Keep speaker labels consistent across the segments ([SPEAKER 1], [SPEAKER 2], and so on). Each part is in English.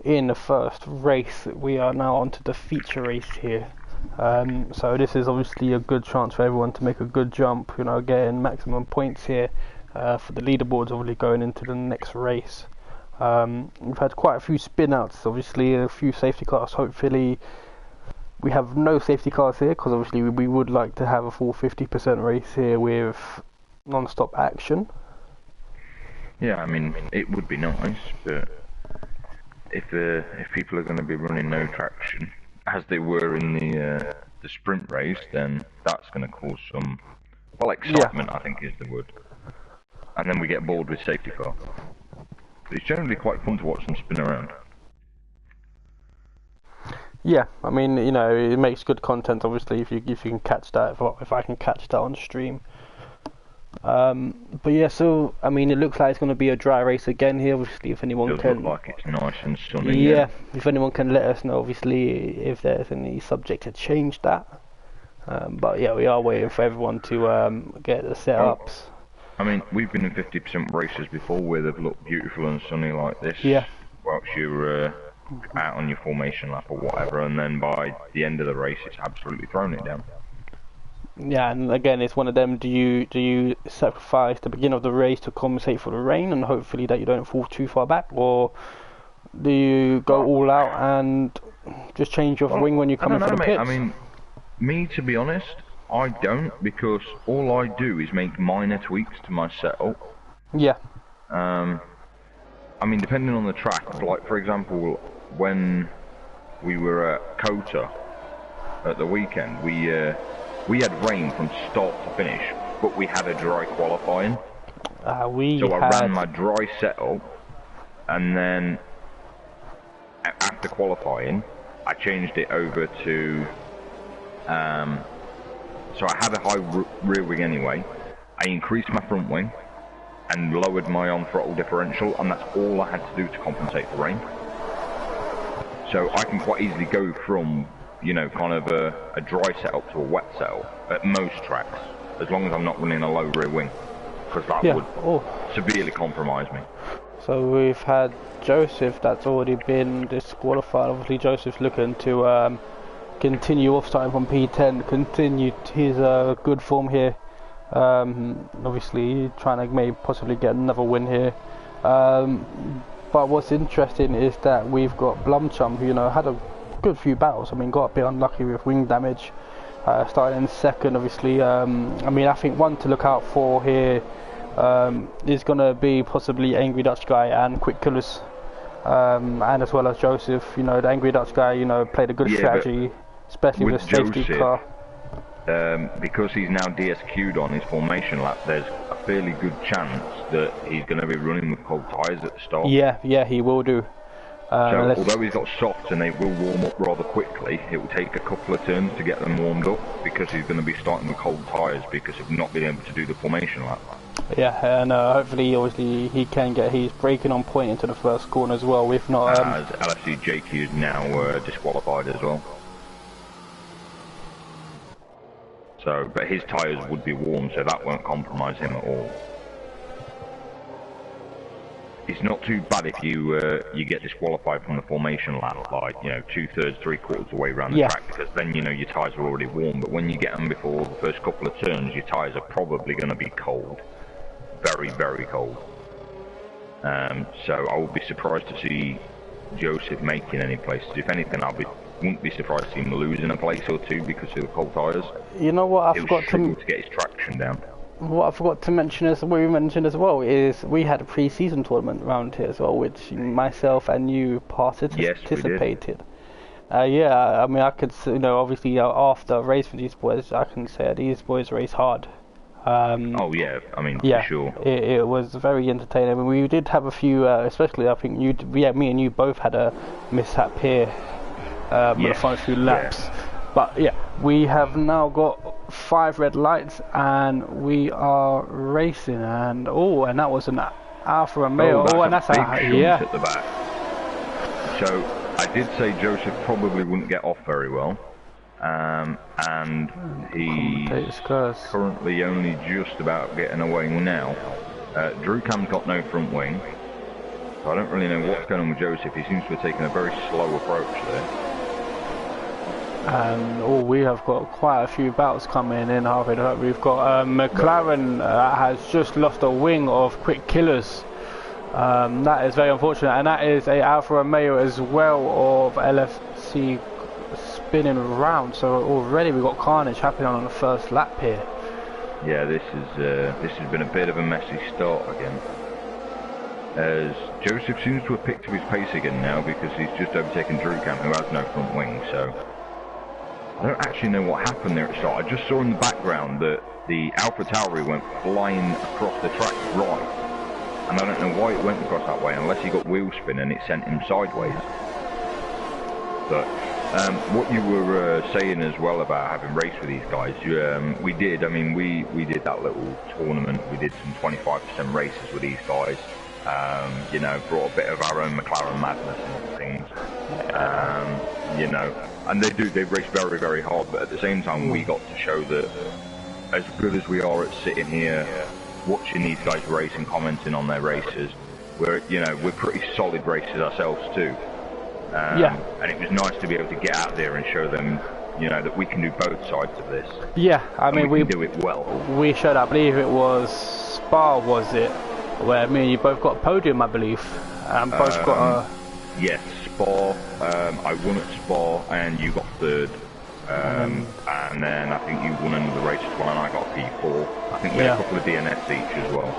[SPEAKER 1] in the first race, we are now onto the feature race here. So this is obviously a good chance for everyone to make a good jump, you know, getting maximum points here for the leaderboards, obviously going into the next race. We've had quite a few spin outs, obviously a few safety cars. Hopefully we have no safety cars here, because obviously we would like to have a full 50% race here with non-stop action.
[SPEAKER 2] Yeah, I mean, it would be nice, but if people are going to be running no traction, as they were in the sprint race, then that's going to cause some, well, excitement, I think is the word. And then we get bored with safety car. It's generally quite fun to watch them spin around.
[SPEAKER 1] Yeah, I mean, you know, it makes good content, obviously, if you can catch that, if I can catch that on stream. But yeah, so I mean, it looks like it's going to be a dry race again here. Obviously, if anyone can,
[SPEAKER 2] look like it's nice and sunny.
[SPEAKER 1] Yeah, if anyone can let us know, obviously, if there's any subject to change that. But yeah, we are waiting for everyone to get the setups.
[SPEAKER 2] I mean, we've been in 50% races before where they've looked beautiful and sunny like this.
[SPEAKER 1] Yeah.
[SPEAKER 2] Whilst you're out on your formation lap or whatever, and then by the end of the race, it's absolutely thrown it down.
[SPEAKER 1] Yeah, and again, it's one of them. Do you sacrifice the beginning of the race to compensate for the rain, and hopefully that you don't fall too far back, or do you go all out and just change your wing when you come in for the pits?
[SPEAKER 2] I mean, me, to be honest, I don't, because all I do is make minor tweaks to my setup.
[SPEAKER 1] Yeah.
[SPEAKER 2] I mean, depending on the track, like for example, when we were at Kota at the weekend, we had rain from start to finish, but we had a dry qualifying. So I ran my dry setup, and then after qualifying, I changed it over to. So I had a high rear wing anyway. I increased my front wing and lowered my on-throttle differential, and that's all I had to do to compensate for rain. So I can quite easily go from, you know, kind of a dry setup to a wet setup at most tracks, as long as I'm not running a low rear wing, because that would severely compromise me.
[SPEAKER 1] So we've had Joseph that's already been disqualified. Obviously Joseph's looking to continue off, starting from P10, continue his good form here. Obviously trying to maybe possibly get another win here. But what's interesting is that we've got Blumchum, who, you know, had a good few battles. I mean, got a bit unlucky with wing damage. Started in second, obviously. I mean, I think one to look out for here is going to be possibly Angry Dutch Guy and Quick Killers, and as well as Joseph. You know, the Angry Dutch Guy, you know, played a good strategy, especially with the safety car.
[SPEAKER 2] Because he's now DSQ'd on his formation lap, there's a fairly good chance that he's going to be running with cold tyres at the start.
[SPEAKER 1] Yeah, he will do.
[SPEAKER 2] So, although he's got softs and they will warm up rather quickly, it will take a couple of turns to get them warmed up, because he's going to be starting with cold tyres because of not being able to do the formation lap.
[SPEAKER 1] Yeah, and hopefully, obviously, he can get his braking on point into the first corner as well. If not,
[SPEAKER 2] as LFC JQ is now disqualified as well. So, but his tyres would be warm, so that won't compromise him at all. It's not too bad if you you get disqualified from the formation lap, like, you know, 2/3, 3/4 away around the track, because then, you know, your tyres are already warm. But when you get them before the first couple of turns, your tyres are probably going to be cold, very, very cold. So I would be surprised to see Joseph making any places. If anything, wouldn't be surprised to see him losing a place or two because of the cold tyres.
[SPEAKER 1] You know what? I forgot
[SPEAKER 2] to get his traction down.
[SPEAKER 1] What I forgot to mention is is we had a pre-season tournament around here as well, which myself and you participated. Yeah, I mean, I could, you know, obviously after racing these boys, I can say these boys race hard.
[SPEAKER 2] Oh yeah, I mean,
[SPEAKER 1] yeah,
[SPEAKER 2] for sure.
[SPEAKER 1] It was very entertaining. I mean, we did have a few, especially I think me and you both had a mishap here. The final few laps. Yeah. But yeah, we have now got 5 red lights and we are racing, and that was an Alfa Romeo.
[SPEAKER 2] And that's a big shunt at the back. So I did say Joseph probably wouldn't get off very well, and he's currently only just about getting away now. Drew Cam's got no front wing. So I don't really know what's going on with Joseph. He seems to have taken a very slow approach there.
[SPEAKER 1] And we have got quite a few battles coming in, Harvey. We've got McLaren has just lost a wing of Quick Killers. That is very unfortunate, and that is a Alfa Romeo as well of LFC spinning around. So already we've got carnage happening on the first lap here.
[SPEAKER 2] Yeah, this has been a bit of a messy start again, as Joseph seems to have picked up his pace again now, because he's just overtaken Drewcam, who has no front wing. So I don't actually know what happened there at the start. I just saw in the background that the Alpha Tauri went flying across the track right, and I don't know why it went across that way, unless he got wheel spin and it sent him sideways. But what you were saying as well about having raced with these guys, we did. I mean, we did that little tournament. We did some 25% races with these guys. You know, brought a bit of our own McLaren madness and things. You know, and they race very, very hard, but at the same time we got to show that as good as we are at sitting here watching these guys race and commenting on their races, we're pretty solid racers ourselves too. And it was nice to be able to get out there and show them, you know, that we can do both sides of this.
[SPEAKER 1] Yeah, I mean,
[SPEAKER 2] we can do it well.
[SPEAKER 1] We showed, I believe it was Spa, was it? Where me and you both got a podium, I believe. Both got a...
[SPEAKER 2] Yes, Spa. I won at Spa and you got third. And then I think you won another race as well and I got P4. I think we had a couple of DNS each as well.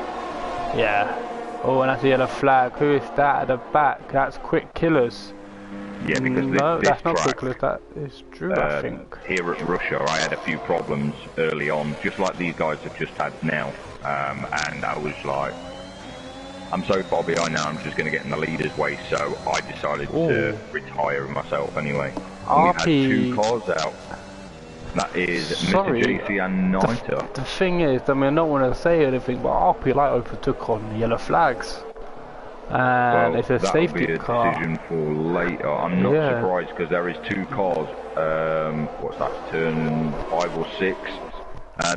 [SPEAKER 2] Yeah.
[SPEAKER 1] Oh, and I see a flag. Who is that at the back? That's Quick Killers.
[SPEAKER 2] Yeah, because
[SPEAKER 1] no,
[SPEAKER 2] this
[SPEAKER 1] that's not
[SPEAKER 2] track,
[SPEAKER 1] Quick Killers, that is Drew, I think.
[SPEAKER 2] Here at Russia, I had a few problems early on, just like these guys have just had now. And I was like, I'm so far behind now, I'm just going to get in the leader's way, so I decided to retire myself anyway. And we've had 2 cars out. That is Mr. JC and Niter.
[SPEAKER 1] The thing is, I mean, I don't want to say anything, but RP Light overtook on the yellow flags. And it's a safety car.
[SPEAKER 2] That'll be a decision for later. I'm not surprised, because there is 2 cars. What's that, turn 5 or 6?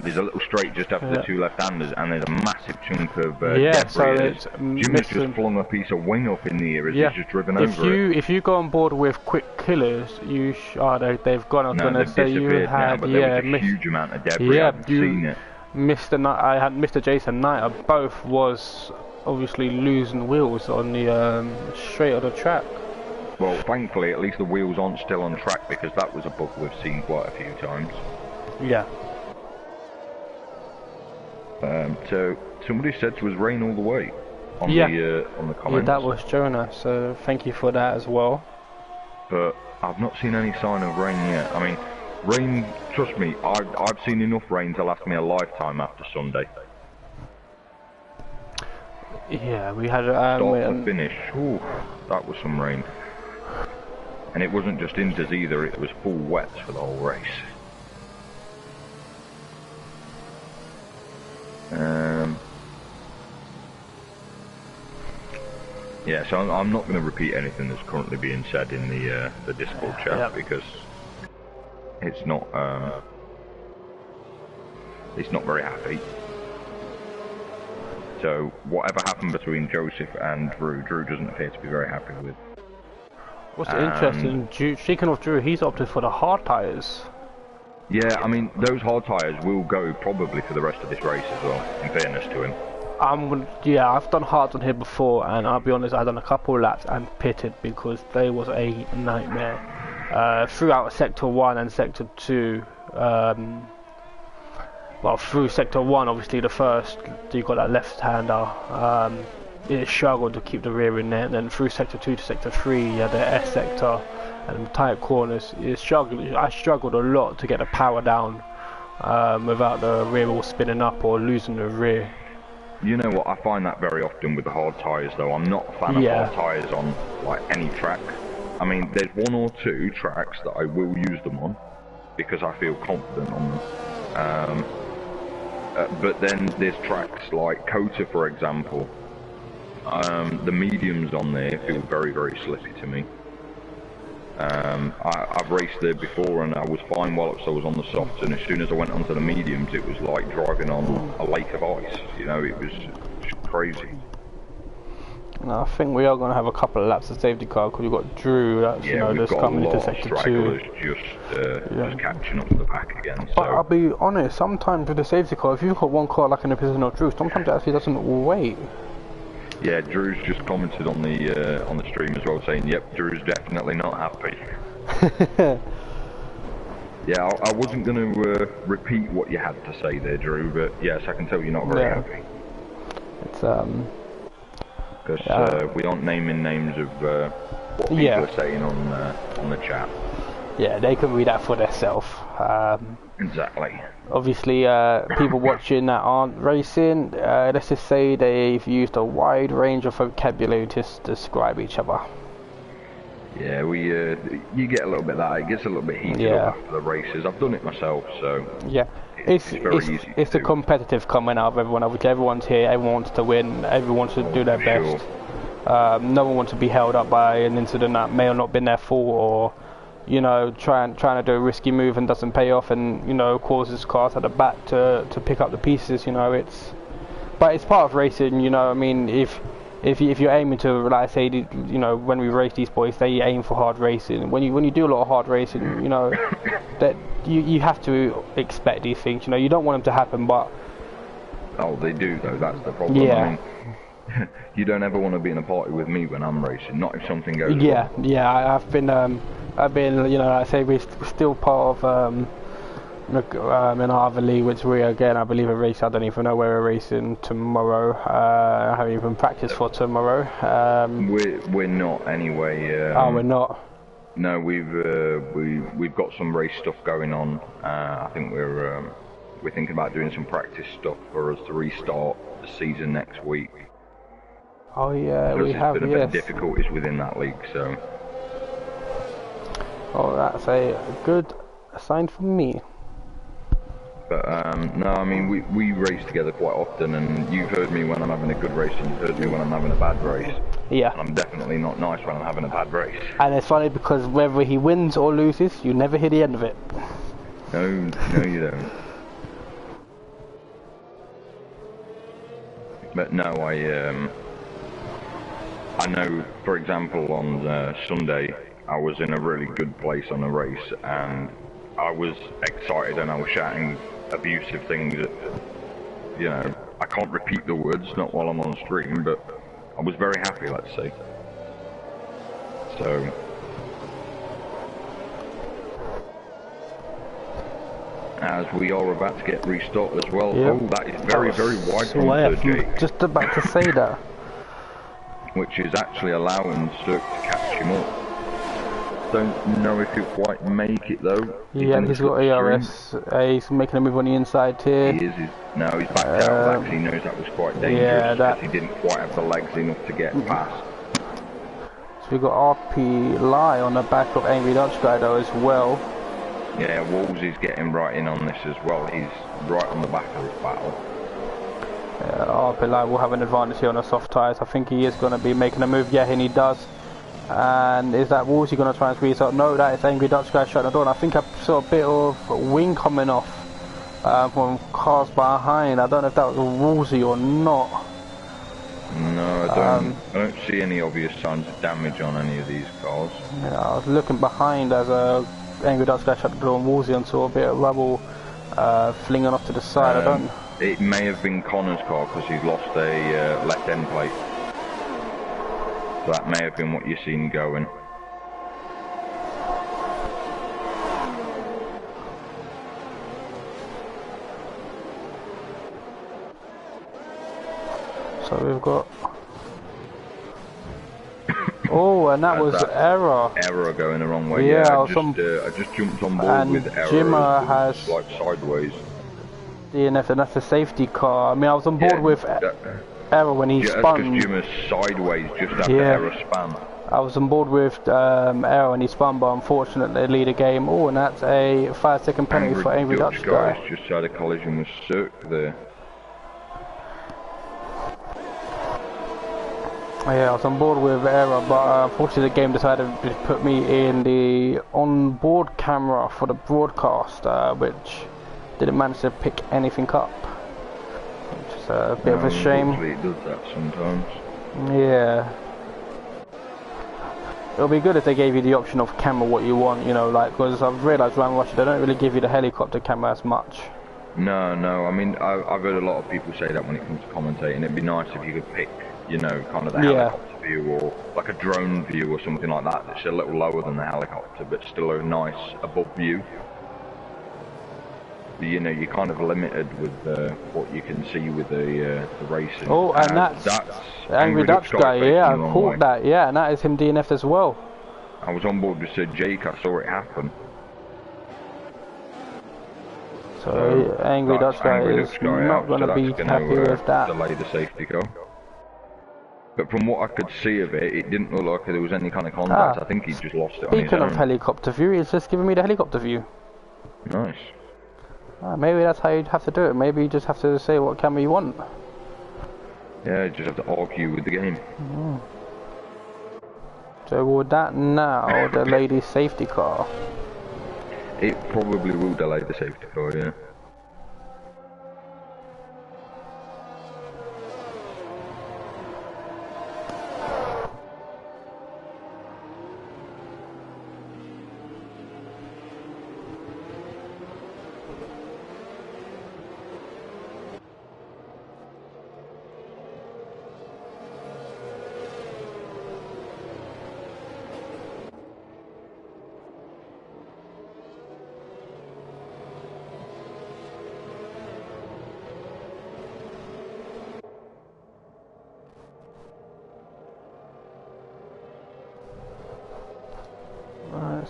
[SPEAKER 2] There's a little straight just after the 2 left-handers, and there's a massive chunk of debris.
[SPEAKER 1] So
[SPEAKER 2] Jim has just flung a piece of wing up in the air as he's just driven over it.
[SPEAKER 1] If you go on board with Quick Killers, they've gone on to say you had
[SPEAKER 2] there was a huge amount of debris. I haven't seen it.
[SPEAKER 1] Mr. Jason Knight both was obviously losing wheels on the straight of the track.
[SPEAKER 2] Well, thankfully, at least the wheels aren't still on track, because that was a bug we've seen quite a few times.
[SPEAKER 1] Yeah.
[SPEAKER 2] So somebody said it was rain all the way on the comments.
[SPEAKER 1] Yeah, that was Jonah. So thank you for that as well.
[SPEAKER 2] But I've not seen any sign of rain yet. I mean, rain. Trust me, I've seen enough rain to last me a lifetime after Sunday.
[SPEAKER 1] Yeah, we had
[SPEAKER 2] start to finish. Ooh, that was some rain, and it wasn't just inters either. It was full wets for the whole race. Yeah, so I'm not going to repeat anything that's currently being said in the Discord chat, because it's not very happy. So whatever happened between Joseph and Drew doesn't appear to be very happy with.
[SPEAKER 1] What's interesting, speaking of Drew, he's opted for the hard tyres.
[SPEAKER 2] Yeah, I mean, those hard tyres will go probably for the rest of this race as well, in fairness to him.
[SPEAKER 1] I've done hards on here before, and I'll be honest, I've done a couple of laps and pitted because they was a nightmare. Throughout Sector 1 and Sector 2, well, through Sector 1, obviously the first, you got that left-hander, it struggled to keep the rear in there, and then through Sector 2 to Sector 3, you had the S sector, and tight corners, I struggled a lot to get the power down without the rear all spinning up or losing the rear.
[SPEAKER 2] You know what, I find that very often with the hard tyres though. I'm not a fan of hard tyres on like any track. I mean, there's 1 or 2 tracks that I will use them on because I feel confident on them. But then there's tracks like Kota, for example. The mediums on there feel very, very slippy to me. I've raced there before and I was fine while I was on the softs, and as soon as I went onto the mediums it was like driving on a lake of ice, you know, it was just crazy.
[SPEAKER 1] No, I think we are going to have a couple of laps of safety car because we've got Drew that's
[SPEAKER 2] we've
[SPEAKER 1] just
[SPEAKER 2] got
[SPEAKER 1] coming
[SPEAKER 2] a lot
[SPEAKER 1] into
[SPEAKER 2] of
[SPEAKER 1] sector 2.
[SPEAKER 2] stragglers just catching up with the pack again.
[SPEAKER 1] But
[SPEAKER 2] So.
[SPEAKER 1] I'll be honest, sometimes with the safety car, if you've got one car like in a position of Drew, sometimes it actually doesn't wait.
[SPEAKER 2] Yeah, Drew's just commented on the stream as well, saying, "Yep, Drew's definitely not happy." Yeah, I wasn't going to repeat what you had to say there, Drew, but yes, I can tell you're not very happy.
[SPEAKER 1] It's
[SPEAKER 2] because we aren't naming names of what people are saying on the chat.
[SPEAKER 1] Yeah, they can read that for themselves.
[SPEAKER 2] Exactly.
[SPEAKER 1] Obviously, people watching that aren't racing, let's just say they've used a wide range of vocabulary to describe each other. Yeah,
[SPEAKER 2] you get a little bit of that. It gets a little bit heated up after the races. I've done it myself, so
[SPEAKER 1] yeah, it's the competitive coming out of everyone. Obviously, everyone's here. Everyone wants to win. Everyone wants to do their best. No one wants to be held up by an incident that may have not been their fault, or trying to do a risky move and doesn't pay off, and causes cars at the back to pick up the pieces. But it's part of racing. I mean, if you're aiming to, like I say, when we race these boys, they aim for hard racing. When you do a lot of hard racing, that you have to expect these things. You don't want them to happen, but
[SPEAKER 2] they do though. That's the problem.
[SPEAKER 1] Yeah.
[SPEAKER 2] I mean, you don't ever want to be in a party with me when I'm racing. Not if something goes
[SPEAKER 1] wrong.
[SPEAKER 2] Yeah.
[SPEAKER 1] I've been, I say we're still part of in our other league, which we again I believe are racing. I don't even know where we're racing tomorrow. I haven't even practiced for tomorrow.
[SPEAKER 2] We're not anyway.
[SPEAKER 1] We're not.
[SPEAKER 2] No, we've got some race stuff going on. I think we're thinking about doing some practice stuff for us to restart the season next week.
[SPEAKER 1] Oh yeah,
[SPEAKER 2] we have. There's been a bit of difficulties within that league, so.
[SPEAKER 1] Oh, that's a good sign for me.
[SPEAKER 2] But no, I mean we race together quite often, and you've heard me when I'm having a good race, and you've heard me when I'm having a bad race.
[SPEAKER 1] Yeah.
[SPEAKER 2] And I'm definitely not nice when I'm having a bad race.
[SPEAKER 1] And it's funny because whether he wins or loses, you never hear the end of it.
[SPEAKER 2] No, you don't. But no, I know, for example, on Sunday, I was in a really good place on a race, and I was excited and I was shouting abusive things at, I can't repeat the words, not while I'm on stream, but I was very happy, let's say. So. As we are about to get restarted as well. Yep. Oh, that is very, very wide from Jake.
[SPEAKER 1] Just about to say that.
[SPEAKER 2] Which is actually allowing Sturk to catch him up. Don't know if he'll quite make it though.
[SPEAKER 1] Yeah, he's got ERS. He's making a move on the inside here.
[SPEAKER 2] He is. No, he's backed out. Actually, he knows that was quite dangerous because he didn't quite have the legs enough to get past.
[SPEAKER 1] So we've got RP Lie on the back of Angry Dutch Guy though as well.
[SPEAKER 2] Yeah, Wolsey's getting right in on this as well. He's right on the back of this battle.
[SPEAKER 1] Yeah, RP Lie will have an advantage here on the soft tyres. I think he is going to be making a move. Yeah, and he does. And is that Wolsey going to try and squeeze out? No, that is Angry Dutch Guy shutting the door. And I think I saw a bit of wing coming off from cars behind. I don't know if that was Wolsey or not.
[SPEAKER 2] No, I don't see any obvious signs of damage on any of these cars.
[SPEAKER 1] Yeah, I was looking behind as Angry Dutch Guy shut the door on Wolsey and saw a bit of rubble flinging off to the side.
[SPEAKER 2] It may have been Connor's car because he's lost a left end plate. That may have been what you've seen going.
[SPEAKER 1] So we've got... Oh, and that was Error.
[SPEAKER 2] Error going the wrong way.
[SPEAKER 1] Yeah,
[SPEAKER 2] I just jumped on board with Error.
[SPEAKER 1] Jimmer has...
[SPEAKER 2] like sideways.
[SPEAKER 1] DNF, and that's a safety car. I mean, I was on board with Error when he spun.
[SPEAKER 2] Because Jimmer's sideways just after Error span.
[SPEAKER 1] I was on board with Error when he spun, but unfortunately lead a game. Oh, and that's a 5-second penalty for Angry Dutch Guy.
[SPEAKER 2] Just had a collision with Sturk there.
[SPEAKER 1] Yeah, I was on board with Error, but unfortunately the game decided to put me in the on-board camera for the broadcast, which didn't manage to pick anything up. Which is a bit of a shame.
[SPEAKER 2] It does that sometimes.
[SPEAKER 1] Yeah. It'll be good if they gave you the option of camera what you want, you know, like, because I've realised around Russia they don't really give you the helicopter camera as much.
[SPEAKER 2] No, I mean, I've heard a lot of people say that when it comes to commentating. It'd be nice if you could pick, you know, kind of the helicopter view or like a drone view or something like that that's a little lower than the helicopter but still a nice above view. But, you know, you're kind of limited with what you can see with the racing.
[SPEAKER 1] Oh, and that's Angry Dutch guy, yeah, I caught that, yeah, and that is him DNF'd as well.
[SPEAKER 2] I was on board with Sir Jake, I saw it happen.
[SPEAKER 1] So Angry Dutch guy is not going to be happy with that.
[SPEAKER 2] Delay the safety car. But from what I could see of it, it didn't look like there was any kind of contact. I think he just lost it on his own.
[SPEAKER 1] Speaking of helicopter view, he's just giving me the helicopter view.
[SPEAKER 2] Nice.
[SPEAKER 1] Maybe that's how you'd have to do it. Maybe you just have to say what camera you want.
[SPEAKER 2] Yeah, you just have to argue with the game.
[SPEAKER 1] So would that now delay the safety car?
[SPEAKER 2] It probably will delay the safety car, yeah.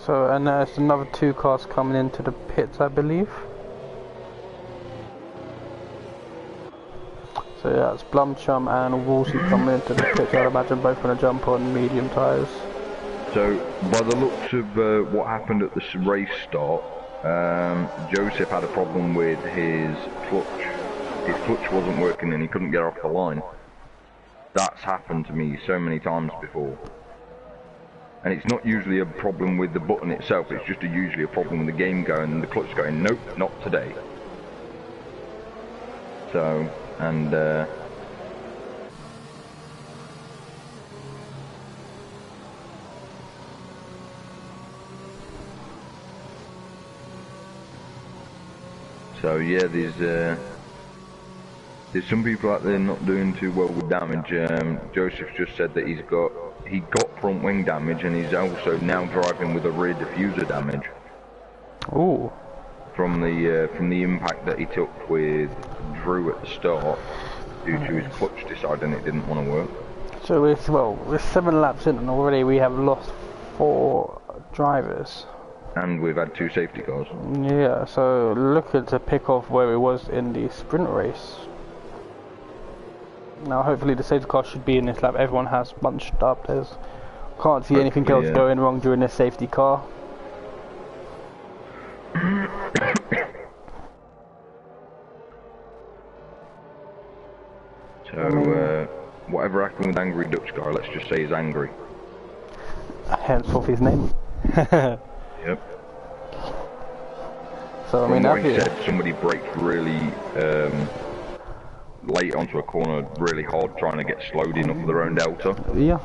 [SPEAKER 1] So, and there's another 2 cars coming into the pits, I believe. So yeah, it's Blumchum and Woolsey coming into the pits. I'd imagine both going to jump on medium tyres.
[SPEAKER 2] So, by the looks of what happened at the race start, Joseph had a problem with his clutch. His clutch wasn't working and he couldn't get off the line. That's happened to me so many times before. And it's not usually a problem with the button itself, it's just usually a problem with the game going and the clutch going, nope, not today. So, and so yeah, there's some people out there not doing too well with damage. Joseph just said that he got front wing damage and he's also now driving with a rear diffuser damage.
[SPEAKER 1] Ooh. From
[SPEAKER 2] the impact that he took with Drew at the start due to his clutch deciding it didn't want to work.
[SPEAKER 1] So we're 7 laps in and already we have lost 4 drivers.
[SPEAKER 2] And we've had 2 safety cars.
[SPEAKER 1] Yeah, so looking to pick off where it was in the sprint race. Now hopefully the safety car should be in this lap. Everyone has bunched up. Can't see anything else going wrong during this safety car.
[SPEAKER 2] So whatever happened with Angry Dutch guy, let's just say he's angry.
[SPEAKER 1] Henceforth his name.
[SPEAKER 2] Yep.
[SPEAKER 1] So I mean,
[SPEAKER 2] like you said, somebody braked really late onto a corner, really hard, trying to get slowed in off of their own delta.
[SPEAKER 1] Yeah.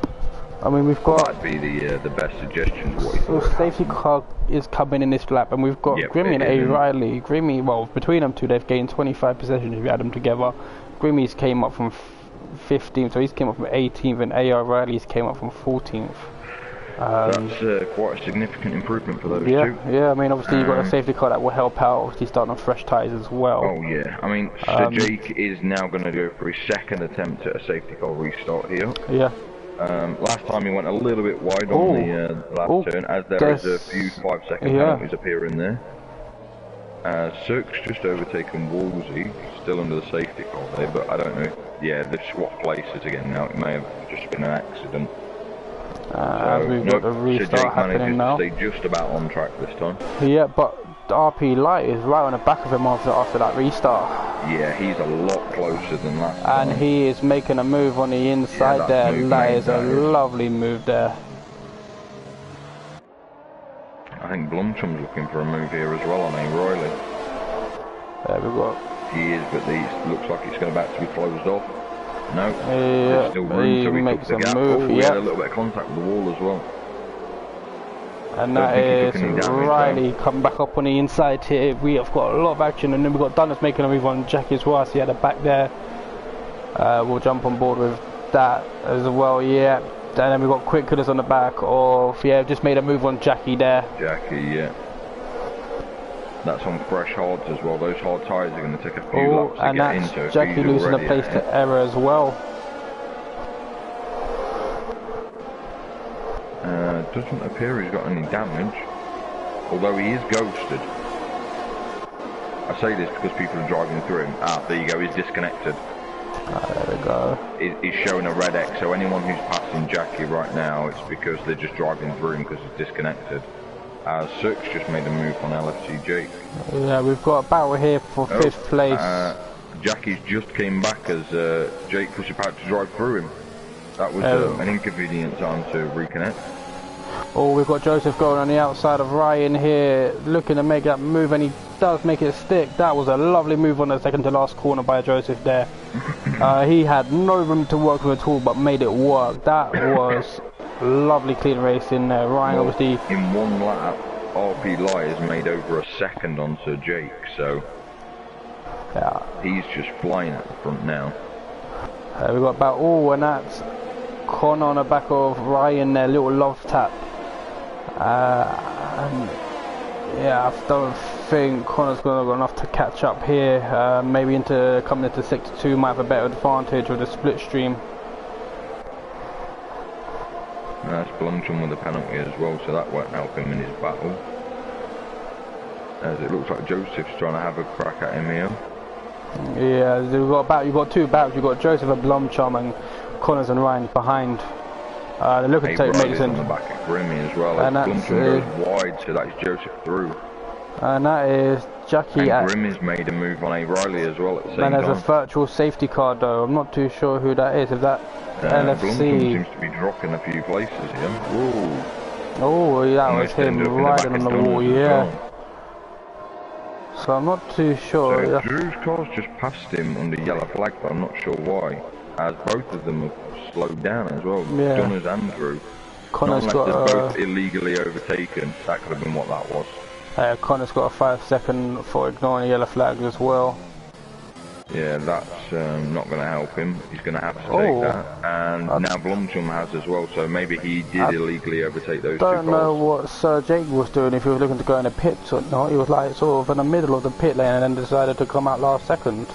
[SPEAKER 1] I mean, we've got.
[SPEAKER 2] That'd be the best suggestion for what he thought.
[SPEAKER 1] The safety car is coming in this lap, and we've got Grimmy and A. Riley. Grimmy, well, between them two, they've gained 25 possessions if you add them together. Grimmy's came up from 15th, so he's came up from 18th, and A. Riley's came up from 14th.
[SPEAKER 2] That's quite a significant improvement for those two.
[SPEAKER 1] Yeah, I mean, obviously you've got a safety car that will help out, obviously starting on fresh tyres as well.
[SPEAKER 2] Oh yeah, I mean, Sir Jake is now going to go for his 2nd attempt at a safety car restart here.
[SPEAKER 1] Yeah.
[SPEAKER 2] Last time he went a little bit wide on the last turn, as there is a few 5-second penalties appearing there. Cirque's just overtaken Woolsey, still under the safety car there, but I don't know. Yeah, they've swapped places again now. It may have just been an accident.
[SPEAKER 1] As we've got the restart happening now.
[SPEAKER 2] Stay just about on track this time.
[SPEAKER 1] Yeah, but RP Light is right on the back of him after that restart.
[SPEAKER 2] Yeah, he's a lot closer than last time.
[SPEAKER 1] And he is making a move on the inside there. That is a lovely move there.
[SPEAKER 2] I think Blumchum's looking for a move here as well on A. Riley.
[SPEAKER 1] There we go.
[SPEAKER 2] He is, but he looks like it's about to be closed off. No, there's still room, so he
[SPEAKER 1] makes
[SPEAKER 2] took the
[SPEAKER 1] a
[SPEAKER 2] gap.
[SPEAKER 1] move.
[SPEAKER 2] He had a little bit of contact with the wall as well.
[SPEAKER 1] And that is Riley come back up on the inside here. We have got a lot of action, and then we've got Dunners making a move on Jackie as well. So he had a back there. We'll jump on board with that as well, yeah. And then we've got Quick Killers on the back of, yeah, just made a move on Jackie there.
[SPEAKER 2] Jackie, yeah. That's on fresh hards as well. Those hard tyres are going to take a few laps to get into.
[SPEAKER 1] And that's Jackie losing a place to Error as well.
[SPEAKER 2] Doesn't appear he's got any damage, although he is ghosted. I say this because people are driving through him. Ah, there you go, he's disconnected.
[SPEAKER 1] There we go.
[SPEAKER 2] He's showing a red X, so anyone who's passing Jackie right now, it's because they're just driving through him because he's disconnected. Cirque's just made a move on LFC Jake.
[SPEAKER 1] Yeah, we've got a battle here for 5th place.
[SPEAKER 2] Jackie's just came back as Jake was about to drive through him. That was an inconvenient time to reconnect.
[SPEAKER 1] Oh, we've got Joseph going on the outside of Ryan here, looking to make that move, and he does make it stick. That was a lovely move on the second to last corner by Joseph there. He had no room to work with at all, but made it work. That was lovely clean race in there. Ryan, well, obviously...
[SPEAKER 2] In one lap, RP Lyers made over a second on Sir Jake, so... Yeah. He's just flying at the front now.
[SPEAKER 1] We've got about... Oh, and that's Connor on the back of Ryan there, little love tap. And yeah, I don't think Connor's going to go enough to catch up here. Maybe coming into Sector 2 might have a better advantage with the split stream.
[SPEAKER 2] That's Blumchum with the penalty as well, so that won't help him in his battle. As it looks like Joseph's trying to have a crack at him here.
[SPEAKER 1] Yeah, you've got two battles. You've got Joseph and Blumchum and Connors and Ryan behind. They're looking to take Mason
[SPEAKER 2] on the back at Grimmy as well. And Blumchum goes wide, so that's Joseph through.
[SPEAKER 1] And that is Jackie.
[SPEAKER 2] And Grimmy's made a move on A. Riley as well at the same time.
[SPEAKER 1] And there's a virtual safety car though. I'm not too sure who that is. If that LFC
[SPEAKER 2] Blumchum seems to be dropping a few places here. Whoa.
[SPEAKER 1] Oh, that was him riding on the wall, yeah. So I'm not too sure.
[SPEAKER 2] So Drew's car's just passed him under yellow flag, but I'm not sure why. As both of them have slowed down as well.
[SPEAKER 1] Yeah.
[SPEAKER 2] Dunners and Drew.
[SPEAKER 1] Connor's
[SPEAKER 2] got they're both illegally overtaken. That could have been what that was.
[SPEAKER 1] Connor's got a 5-second for ignoring yellow flags as well.
[SPEAKER 2] Yeah, that's not going to help him. He's going to have to take that. And now Blumchum has as well, so maybe he did illegally overtake those two cars.
[SPEAKER 1] I don't know what Sir Jake was doing, if he was looking to go in the pits or not. He was like sort of in the middle of the pit lane and then decided to come out last second.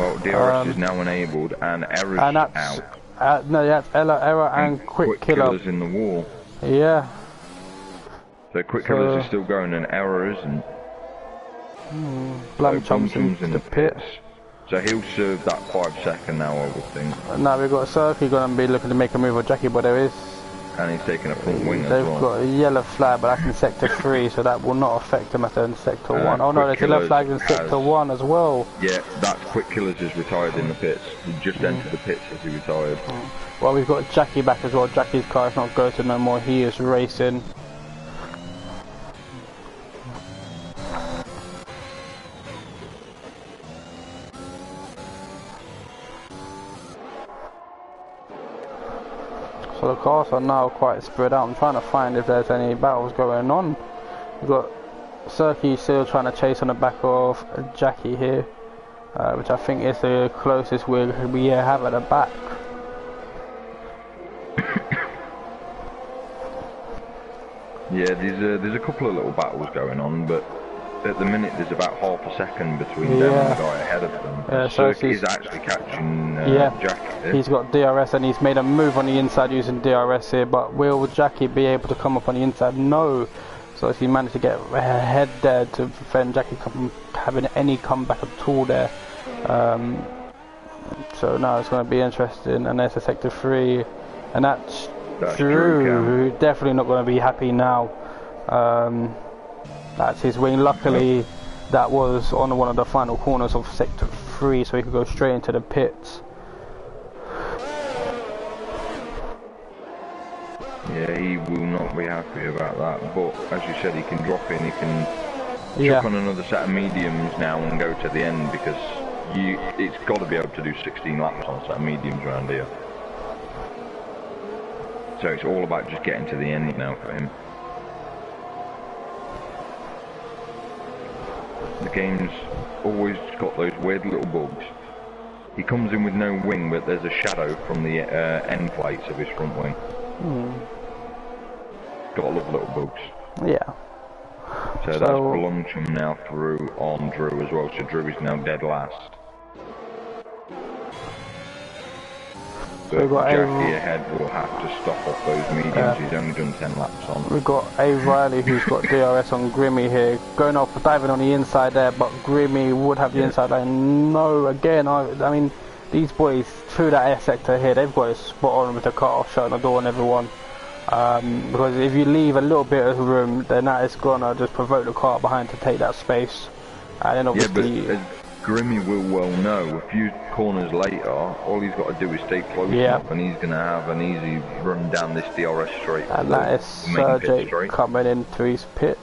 [SPEAKER 2] Well, DRS is now enabled and Error's out.
[SPEAKER 1] No, that's Error and Quick
[SPEAKER 2] Killers in the wall.
[SPEAKER 1] Yeah.
[SPEAKER 2] So Quick Killers is still going and Error isn't.
[SPEAKER 1] Blumchum's in the pits.
[SPEAKER 2] So he'll serve that 5 second now, I would think.
[SPEAKER 1] Now we've got Cirque going to be looking to make a move on Jackie, but there is...
[SPEAKER 2] And he's taking a front wing as well.
[SPEAKER 1] They've got a yellow flag, but that's in Sector 3, so that will not affect them as they're in Sector 1. Oh no, there's a yellow flag in Sector 1 as well.
[SPEAKER 2] Yeah, that's Quick Killers is retired in the pits. He just entered the pits as he retired.
[SPEAKER 1] Well, we've got Jackie back as well. Jackie's car is not ghosted no more, he is racing. So the cars are now quite spread out. I'm trying to find if there's any battles going on. We've got Cirque still trying to chase on the back of Jackie here, which I think is the closest we have at the back.
[SPEAKER 2] Yeah, there's a couple of little battles going on, but at the minute there's about half a second between them and the guy ahead of them.
[SPEAKER 1] Yeah,
[SPEAKER 2] Cirque is actually catching Jackie.
[SPEAKER 1] He's got DRS and he's made a move on the inside using DRS here, but will Jackie be able to come up on the inside? No. So he managed to get ahead there to prevent Jackie having any comeback at all there. So now it's going to be interesting, and there's a Sector 3, and that's Drew, definitely not going to be happy now. That's his wing. Luckily, that was on one of the final corners of Sector 3, so he could go straight into the pits.
[SPEAKER 2] Yeah, he will not be happy about that, but as you said, he can drop in, he can chuck on another set of mediums now and go to the end, because it's got to be able to do 16 laps on a set of mediums around here. So it's all about just getting to the end now for him. The game's always got those weird little bugs. He comes in with no wing, but there's a shadow from the end plates of his front wing. Gotta love little bugs.
[SPEAKER 1] Yeah.
[SPEAKER 2] So that's Blumchum now through on Drew as well, so Drew is now dead last. But Jackie ahead will have to stop off those mediums, he's only done 10 laps on.
[SPEAKER 1] We've got A. Riley who's got DRS on Grimmy here, going off, diving on the inside there, but Grimmy would have the inside lane. No, again, I mean, these boys through that air sector here, they've got it spot on with the cut off, shutting the door on everyone. Because if you leave a little bit of room, then that is gonna just provoke the car behind to take that space. And then obviously...
[SPEAKER 2] Yeah, but Grimmy will well know, a few corners later, all he's got to do is stay close enough and he's going to have an easy run down this DRS straight.
[SPEAKER 1] And that is Sergey coming into his pit.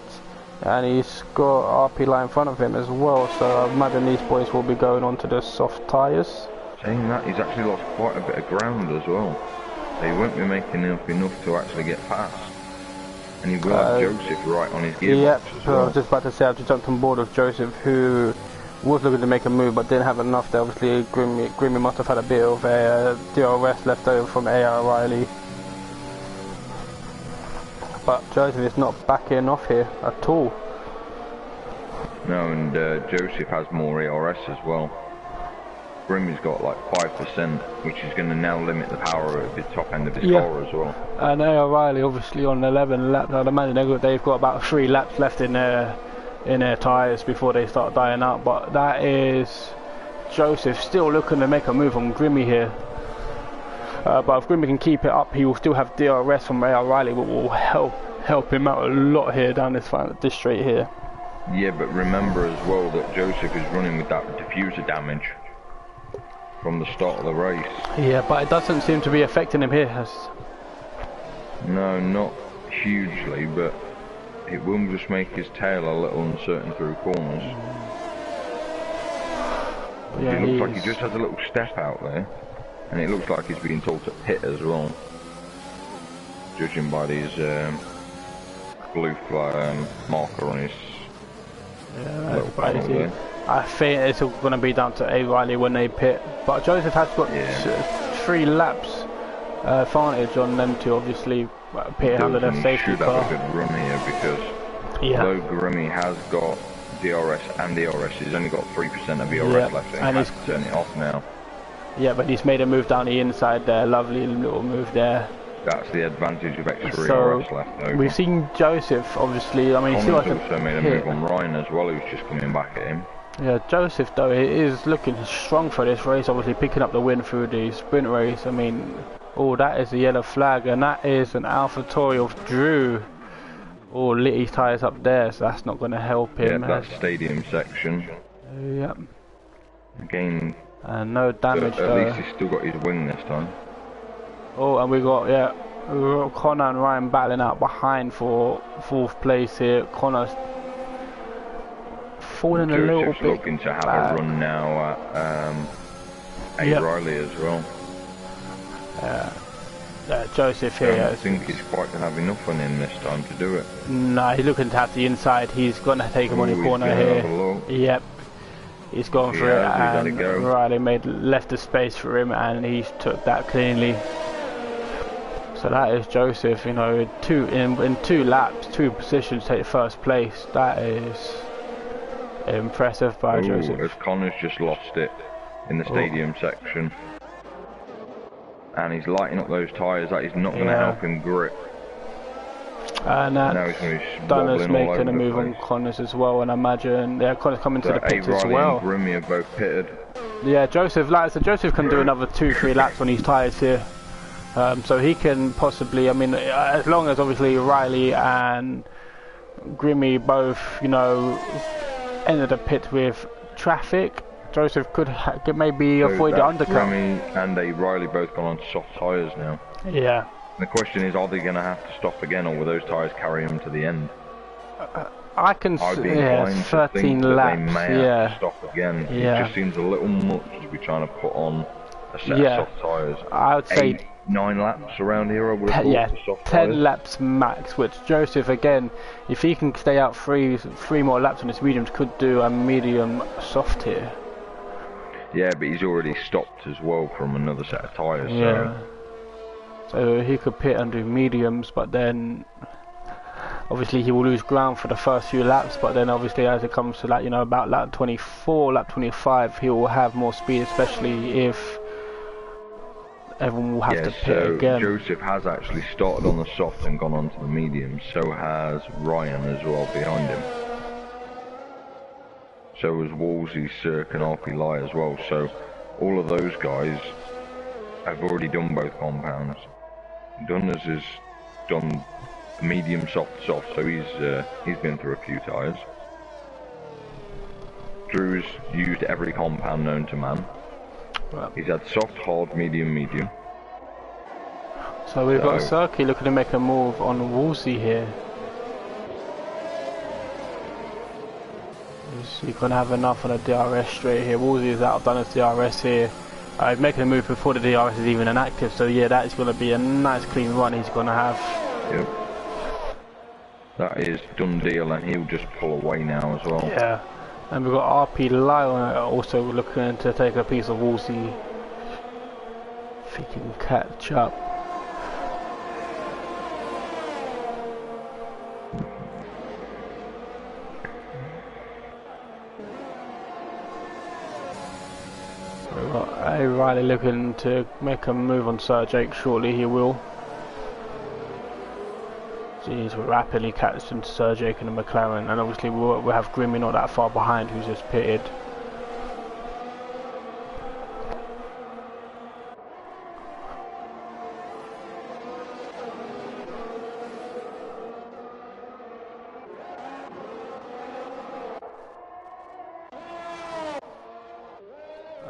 [SPEAKER 1] And he's got RP line in front of him as well, so I imagine these boys will be going on to the soft tyres.
[SPEAKER 2] Saying that, he's actually lost quite a bit of ground as well. So he won't be making enough to actually get past. And he will have Joseph right on his gearbox as well.
[SPEAKER 1] I was just about to say, I've just jumped on board of Joseph, who was looking to make a move but didn't have enough there. Obviously Grimmy must have had a bit of a DRS left over from A.R. Riley. But Joseph is not backing off here at all.
[SPEAKER 2] No, and Joseph has more ERS as well. Grimmy's got like 5%, which is going to now limit the power at the top end of his car as well.
[SPEAKER 1] And A.R. Riley obviously on 11 laps. I'd imagine they've got about 3 laps left in their tyres before they start dying out, but that is Joseph still looking to make a move on Grimmy here. But if Grimmy can keep it up, he will still have DRS from A.R. Riley, which will help him out a lot here down this straight here.
[SPEAKER 2] Yeah, but remember as well that Joseph is running with that diffuser damage from the start of the race.
[SPEAKER 1] Yeah, but it doesn't seem to be affecting him here.
[SPEAKER 2] No, not hugely, but it will just make his tail a little uncertain through corners. Yeah, it looks like he just has a little step out there, and it looks like he's being told to pit as well, judging by these blue marker on his little panel there.
[SPEAKER 1] I think it's going to be down to A. Riley when they pit, but Joseph has got 3 laps advantage on them two, obviously. Pitting under their safety car.
[SPEAKER 2] Should have a good run here because though Grimmy has got DRS and ERS, he's only got 3% of ERS left, and he's turning it off now.
[SPEAKER 1] Yeah, but he's made a move down the inside there, lovely little move there.
[SPEAKER 2] That's the advantage of extra ERS left over.
[SPEAKER 1] We've seen Joseph, obviously, I mean, he's
[SPEAKER 2] also made a move on Ryan as well, who's just coming back at him.
[SPEAKER 1] Yeah, Joseph though, he is looking strong for this race, obviously picking up the win through the sprint race. I mean, oh, that is a yellow flag, and that is an AlphaTauri of Drew. Oh, lit his tyres up there, so that's not going to help him.
[SPEAKER 2] Yeah, that's stadium section.
[SPEAKER 1] Yep.
[SPEAKER 2] Again,
[SPEAKER 1] and no damage
[SPEAKER 2] at least he's still got his wing this time.
[SPEAKER 1] Oh, and we got Connor and Ryan battling out behind for 4th place here. Connor's falling a little bit
[SPEAKER 2] looking to have a run now at A. Riley as well.
[SPEAKER 1] Joseph here.
[SPEAKER 2] I don't think he's quite going to have enough on him this time to do it.
[SPEAKER 1] No, he's looking to have the inside. He's going to take him on the corner here. Yep. He's gone for it, and Riley left the space for him, and he took that cleanly. So that is Joseph, you know, in 2 laps, 2 positions, take 1st place. That is impressive by Joseph.
[SPEAKER 2] As Connor's just lost it in the stadium section, and he's lighting up those tyres. That is not going to help him grip.
[SPEAKER 1] And Dunner's making a move on Connors as well, and I imagine Connors coming to the pits as well.
[SPEAKER 2] And Grimmy are both pitted.
[SPEAKER 1] Yeah, Joseph, like I said, Joseph can do another 2-3 laps on these tyres here. So he can possibly, I mean, as long as obviously Riley and Grimmy both, you know, enter the pit with traffic, Joseph could maybe avoid the undercut.
[SPEAKER 2] Grimmy and Riley both gone on soft tyres now.
[SPEAKER 1] Yeah.
[SPEAKER 2] The question is, are they going to have to stop again, or will those tyres carry them to the end?
[SPEAKER 1] I can
[SPEAKER 2] I'd be
[SPEAKER 1] yeah,
[SPEAKER 2] inclined to
[SPEAKER 1] 13
[SPEAKER 2] think that
[SPEAKER 1] laps.
[SPEAKER 2] they may
[SPEAKER 1] Yeah.
[SPEAKER 2] have to stop again.
[SPEAKER 1] Yeah.
[SPEAKER 2] It just seems a little much to be trying to put on a set
[SPEAKER 1] Yeah.
[SPEAKER 2] of soft tyres.
[SPEAKER 1] I would say
[SPEAKER 2] 8-9 laps around here, I would have thought,
[SPEAKER 1] yeah,
[SPEAKER 2] for soft
[SPEAKER 1] 10
[SPEAKER 2] tyres.
[SPEAKER 1] laps max. Which Joseph again, if he can stay out three more laps on his mediums, could do a medium soft here.
[SPEAKER 2] Yeah, but he's already stopped as well from another set of tyres.
[SPEAKER 1] Yeah. So he could pit and do mediums, but then obviously he will lose ground for the first few laps. But then obviously as it comes to that, you know, about lap 24, lap 25, he will have more speed, especially if everyone will have to pit again.
[SPEAKER 2] Joseph has actually started on the soft and gone on to the mediums. So has Ryan as well behind him. So has Wolsey, Cirque and RP Lai as well. So all of those guys have already done both compounds. Dunners has done medium, soft, so he's been through a few tyres. Drew's used every compound known to man.
[SPEAKER 1] Right.
[SPEAKER 2] He's had soft, hard, medium, medium.
[SPEAKER 1] So we've got Cirque looking to make a move on Wolsey here. Is he going to have enough on a DRS straight here? Wolsey is outdone his DRS here. He's making a move before the DRS is even inactive, so yeah, that is going to be a nice clean run he's going to have.
[SPEAKER 2] Yep. That is done deal, and he'll just pull away now as well.
[SPEAKER 1] Yeah. And we've got RP Lion also looking to take a piece of Wolsey. If he can catch up. We've got A. Riley looking to make a move on Sir Jake shortly, he will. So he's rapidly catching Sir Jake and the McLaren, and obviously we'll have Grimmy not that far behind who's just pitted.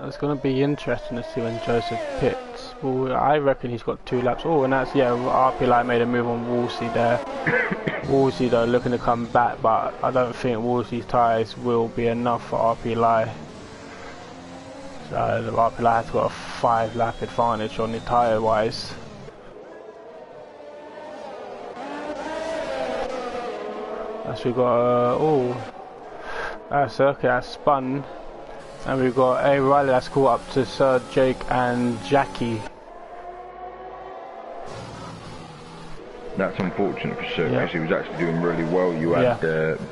[SPEAKER 1] It's going to be interesting to see when Joseph pits. Well, I reckon he's got 2 laps. Oh, and that's, yeah, RP Light made a move on Wolsey there. Wolsey, though, looking to come back, but I don't think Wolsey's tyres will be enough for RP Light. So the RP Light has got a 5 lap advantage on the tyre-wise. As we got, Circuit has spun. And we've got A. Riley that's caught up to Sir Jake and Jackie.
[SPEAKER 2] That's unfortunate for Cirque, because he was actually doing really well. You had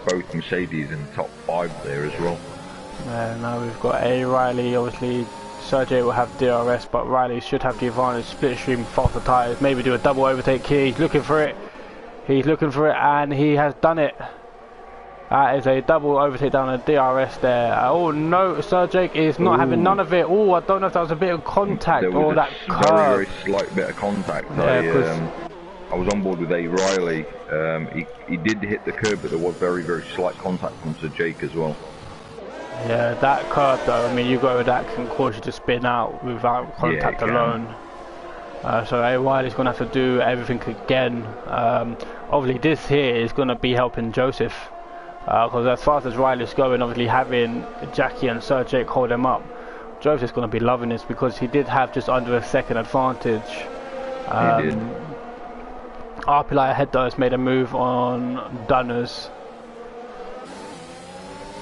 [SPEAKER 2] both Mercedes in the top 5 there as well.
[SPEAKER 1] Now we've got A. Riley, obviously Sir Jake will have DRS, but Riley should have the advantage, split stream, faster tyres, maybe do a double overtake here. He's looking for it. He's looking for it, and he has done it. That is a double overtake down a DRS there. Oh no, Sir Jake is not having none of it. Oh, I don't know if that was a bit of contact or that curve.
[SPEAKER 2] Very, very slight bit of contact. Yeah, I was on board with A. Riley. He did hit the curb, but there was very, very slight contact from Sir Jake as well.
[SPEAKER 1] Yeah, that curve though, I mean, you go with that can cause you to spin out without contact alone. So A. Riley's going to have to do everything again. Obviously this here is going to be helping Joseph. Because as fast as Riley's going, obviously having Jackie and Sir Jake hold him up, Joseph's going to be loving this because he did have just under a second advantage.
[SPEAKER 2] He did.
[SPEAKER 1] RP Light ahead though has made a move on Dunners.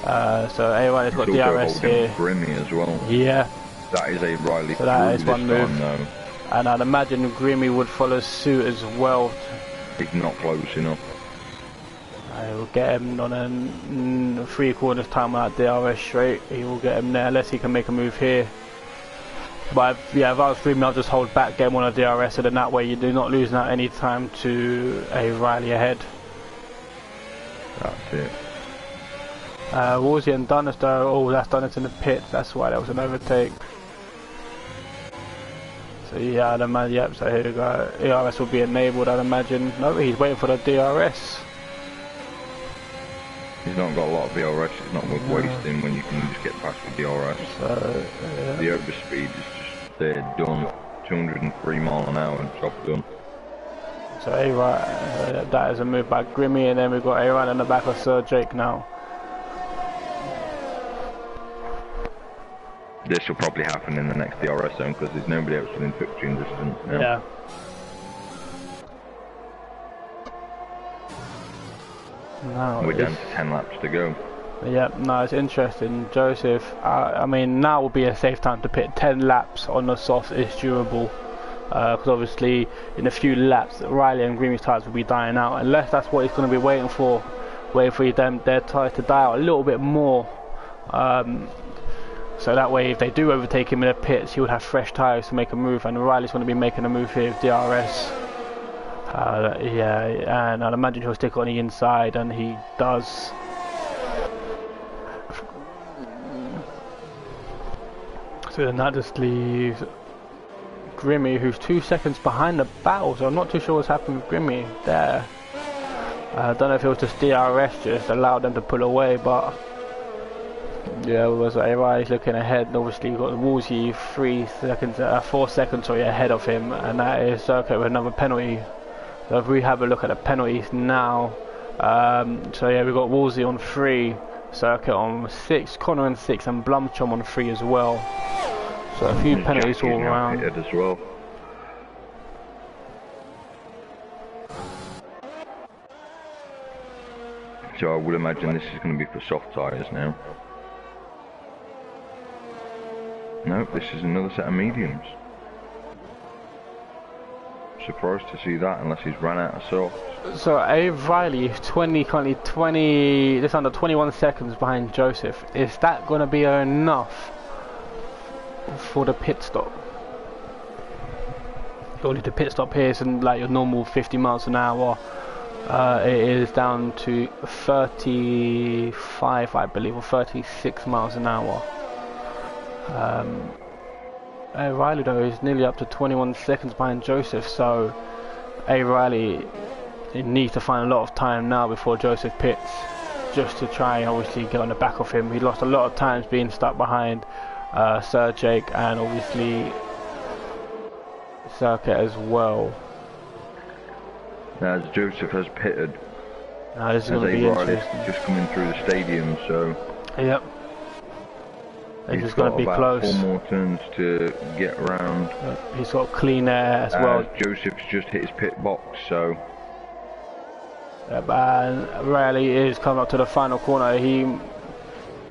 [SPEAKER 1] So A. Riley's got DRS here.
[SPEAKER 2] Grimmy as well.
[SPEAKER 1] Yeah.
[SPEAKER 2] That is A. Riley.
[SPEAKER 1] So that is one move. And I'd imagine Grimmy would follow suit as well.
[SPEAKER 2] He's not close enough.
[SPEAKER 1] I will get him on a 3/4 time on that DRS straight. He will get him there unless he can make a move here. But if I was Grimmy, I'll just hold back, get him on a DRS, so then that way you do not losing out any time to A. Riley ahead.
[SPEAKER 2] That's it.
[SPEAKER 1] Wolsey and Dunners though, oh that's Dunners in the pit, that's why there was an overtake. So yeah, I'd imagine, yep, so here we go. ERS will be enabled, I'd imagine. No, he's waiting for the DRS.
[SPEAKER 2] He's not got a lot of DRS, it's not worth wasting when you can just get past the DRS.
[SPEAKER 1] So, yeah.
[SPEAKER 2] The overspeed is just there, done. 203 mile an hour, job done.
[SPEAKER 1] So that is a move by Grimmy, and then we've got A-Ryan on the back of Sir Jake now.
[SPEAKER 2] This will probably happen in the next DRS zone because there's nobody else within fixturing distance now.
[SPEAKER 1] Yeah. Now
[SPEAKER 2] we're down to 10 laps to go.
[SPEAKER 1] Yep, no, it's interesting. Joseph, I mean, now would be a safe time to pit. 10 laps on the soft is durable. Because obviously, in a few laps, Riley and Grimmy's tyres will be dying out. Unless that's what he's going to be waiting for their tyres to die out a little bit more. So that way, if they do overtake him in the pits, he would have fresh tyres to make a move. And Riley's going to be making a move here with DRS. Yeah, and I'd imagine he'll stick on the inside, and he does. So then that just leaves Grimmy, who's 2 seconds behind the battle, so I'm not too sure what's happened with Grimmy there. I don't know if it was just DRS just allowed them to pull away, but yeah, it was Riley's looking ahead, and obviously you've got Woolsey 4 seconds ahead of him, and that is Circuit with another penalty. So if we have a look at the penalties now, so yeah, we've got Woolsey on 3, Circuit on 6, Connor on 6, and Blumchum on 3 as well. So a few penalties all around.
[SPEAKER 2] As well. So I would imagine this is going to be for soft tyres now. No, this is another set of mediums. Surprised to see that unless he's run out of softs.
[SPEAKER 1] So Riley is currently 20, just under 21 seconds behind Joseph. Is that going to be enough for the pit stop? Only the pit stop here isn't like your normal 50 miles an hour. It is down to 35, I believe, or 36 miles an hour. Riley though is nearly up to 21 seconds behind Joseph, so Riley needs to find a lot of time now before Joseph pits, just to try and obviously get on the back of him. He lost a lot of times being stuck behind Sir Jake and obviously Circuit as well.
[SPEAKER 2] As Joseph has pitted,
[SPEAKER 1] this is going to be interesting.
[SPEAKER 2] Just coming through the stadium, so
[SPEAKER 1] yep. He's going to be close.
[SPEAKER 2] 4 more turns to get around.
[SPEAKER 1] He's got clean air as well.
[SPEAKER 2] Joseph's just hit his pit box, so.
[SPEAKER 1] And Riley is coming up to the final corner.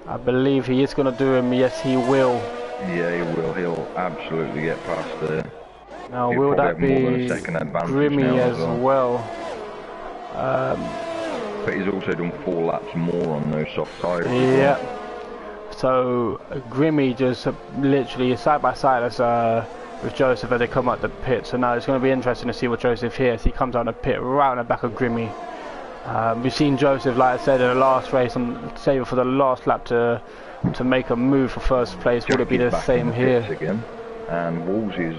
[SPEAKER 1] I believe he is going to do him. Yes, he will.
[SPEAKER 2] Yeah, he will. He'll absolutely get past there.
[SPEAKER 1] Now, will that be Grimmy as well?
[SPEAKER 2] But he's also done 4 laps more on those soft tyres.
[SPEAKER 1] Yeah. So Grimmy just literally is side by side as with Joseph as they come out the pit. So now it's going to be interesting to see what Joseph hears. He comes out the pit right on the back of Grimmy. We've seen Joseph, like I said, in the last race, and save for the last lap to make a move for first place. Would it be the same here?
[SPEAKER 2] Again, and Wolsey's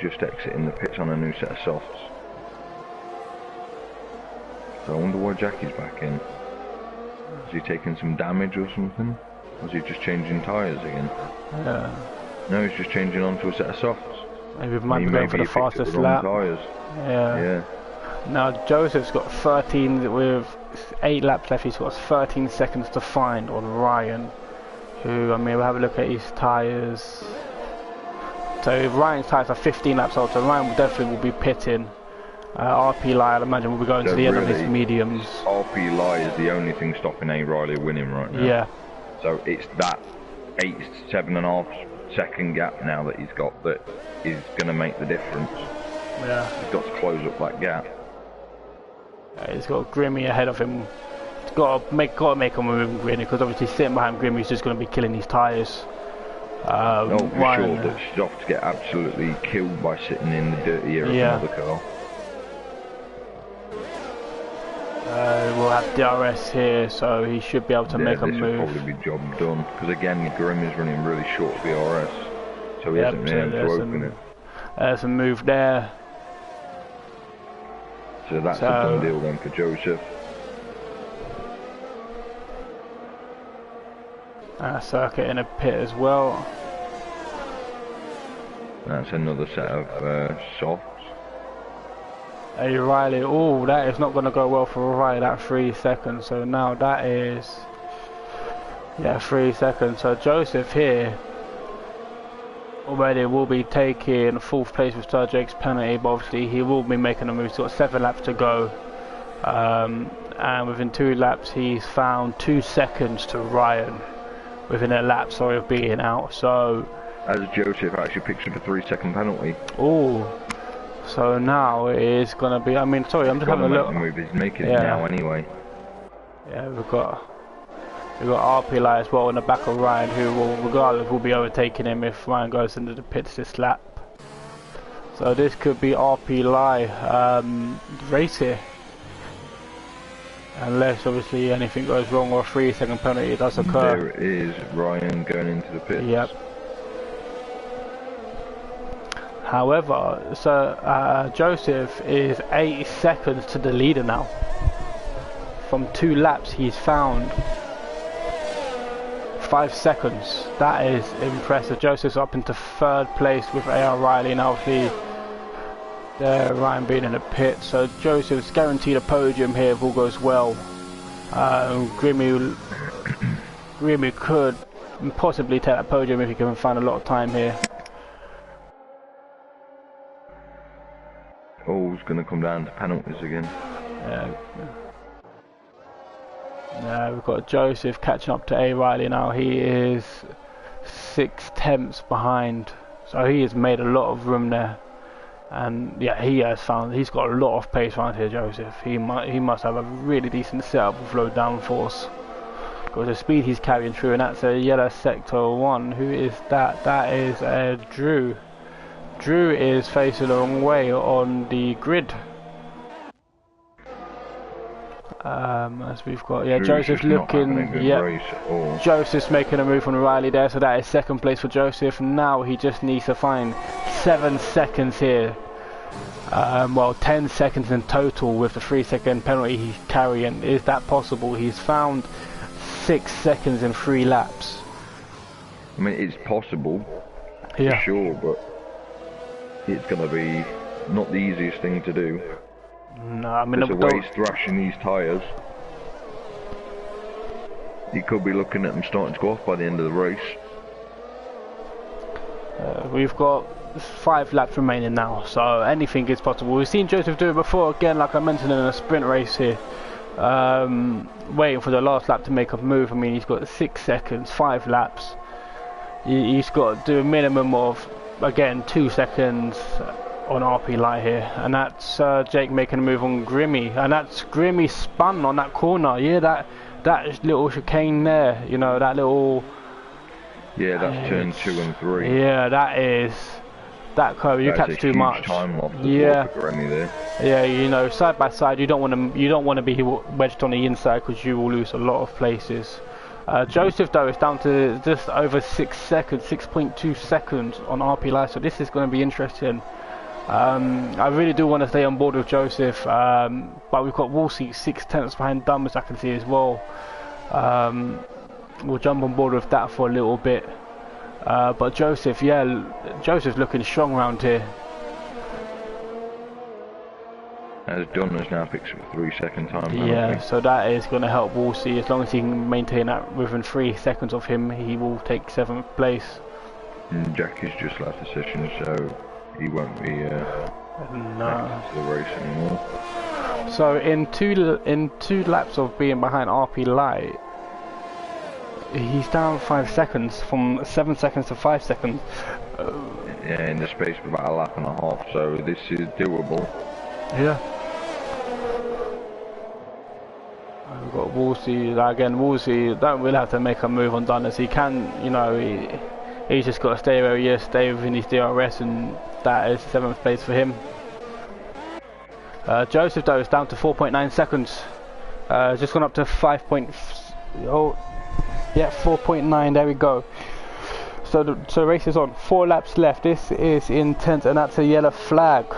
[SPEAKER 2] just exiting the pits on a new set of softs. So I wonder why Jackie's back in. Is he taking some damage or something? Or is he just changing tyres again?
[SPEAKER 1] Yeah.
[SPEAKER 2] No, he's just changing onto a set of softs.
[SPEAKER 1] Maybe it might be going for the fastest lap. Yeah. Now Joseph's got 13 with 8 laps left. He's got 13 seconds to find on Ryan, who, I mean, we'll have a look at his tyres. So Ryan's tyres are 15 laps old, so Ryan definitely will be pitting. RP Lie, I'd imagine, will be going to the end of his mediums.
[SPEAKER 2] RP Lie is the only thing stopping A. Riley winning right now.
[SPEAKER 1] Yeah.
[SPEAKER 2] So it's that 7.5 second gap now that he's got that is going to make the difference.
[SPEAKER 1] Yeah.
[SPEAKER 2] He's got to close up that gap.
[SPEAKER 1] He's got Grimmy ahead of him. He's got to make a move with Grimmy, because obviously sitting behind Grimmy is just going to be killing his tyres.
[SPEAKER 2] No, for sure, that she's off to get absolutely killed by sitting in the dirty air of another car.
[SPEAKER 1] We'll have DRS here, so he should be able to make a move.
[SPEAKER 2] This will probably be job done, because again, Grimmy's running really short DRS, so he hasn't been able to open it.
[SPEAKER 1] There's a move there.
[SPEAKER 2] So that's a done deal then for Joseph.
[SPEAKER 1] Circuit in a pit as well.
[SPEAKER 2] That's another set of softs.
[SPEAKER 1] A Riley, oh, that is not going to go well for Riley, that 3 seconds. So now that is, yeah, 3 seconds. So Joseph here already will be taking 4th place with Sir Jake's penalty, but obviously he will be making a move. He's got 7 laps to go. And within 2 laps he's found 2 seconds to Ryan within a lap, sorry, of being out. So
[SPEAKER 2] as Joseph actually picks up a 3-second penalty.
[SPEAKER 1] Oh, so now it is gonna be. I mean, sorry, I'm just having a look.
[SPEAKER 2] He's making it now anyway.
[SPEAKER 1] Yeah, we've got RP Lai as well in the back of Ryan, who will, regardless, will be overtaking him if Ryan goes into the pits this lap. So this could be RP Lai race here, unless obviously anything goes wrong or a 3-second penalty does occur.
[SPEAKER 2] There is Ryan going into the pits.
[SPEAKER 1] Yep. However, so Joseph is 8 seconds to the leader now. From 2 laps, he's found 5 seconds. That is impressive. Joseph's up into 3rd place with AR Riley, and obviously Ryan being in the pit. So Joseph's guaranteed a podium here if all goes well. Grimmy could possibly take that podium if he can find a lot of time here.
[SPEAKER 2] Oh, it's going to come down to penalties again.
[SPEAKER 1] We've got Joseph catching up to A. Riley now. He is 6 tenths behind, so he has made a lot of room there. And yeah, he's got a lot of pace around here, Joseph. He must have a really decent setup with low downforce, because the speed he's carrying through. And that's a yellow sector 1. Who is that? That is Drew. Drew is facing the wrong way on the grid. As we've got, Joseph's looking, Joseph's making a move on Riley there, so that is 2nd place for Joseph. Now he just needs to find 7 seconds here. Well, 10 seconds in total with the 3-second penalty he's carrying. Is that possible? He's found 6 seconds in 3 laps.
[SPEAKER 2] I mean, it's possible, for sure, but it's going to be not the easiest thing to do.
[SPEAKER 1] No, I mean,
[SPEAKER 2] there's a way he's thrashing these tyres. You could be looking at them starting to go off by the end of the race.
[SPEAKER 1] We've got 5 laps remaining now, so anything is possible. We've seen Joseph do it before, again, like I mentioned, in a sprint race here. Waiting for the last lap to make a move. I mean, he's got 6 seconds, 5 laps. He's got to do a minimum of, again, 2 seconds on RP Light here, and that's Jake making a move on Grimmy, and that's Grimmy spun on that corner. Yeah, that little chicane there, you know, that little.
[SPEAKER 2] Yeah, that's turn 2 and 3.
[SPEAKER 1] Yeah, that curve. You catch too much.
[SPEAKER 2] Time loss
[SPEAKER 1] yeah.
[SPEAKER 2] For Grimmy there.
[SPEAKER 1] Yeah, you know, side by side, you don't want to be wedged on the inside, because you will lose a lot of places. Joseph though is down to just over 6 seconds, 6.2 seconds on RP Live, so this is going to be interesting. I really do want to stay on board with Joseph, but we've got Woolsey 6 tenths behind Dummers, I can see as well. We'll jump on board with that for a little bit. But Joseph, Joseph's looking strong around here.
[SPEAKER 2] As Dunners now picks up a 3-second time.
[SPEAKER 1] Yeah, so that is going to help Woolsey. As long as he can maintain that within 3 seconds of him, he will take 7th place.
[SPEAKER 2] And Jack has just left the session, so he won't be back into the race anymore.
[SPEAKER 1] So in two laps of being behind RP Light, he's down 5 seconds, from 7 seconds to 5 seconds.
[SPEAKER 2] Yeah, in the space of about a lap and a half, so this is doable.
[SPEAKER 1] Yeah. We've got Woolsey again. Woolsey don't really have to make a move on Dunners. He can, you know, he's just got to stay where he is, stay within his DRS, and that is 7th place for him. Joseph though is down to 4.9 seconds. Just gone up to 4.9. There we go. So the race is on. 4 laps left. This is intense, and that's a yellow flag.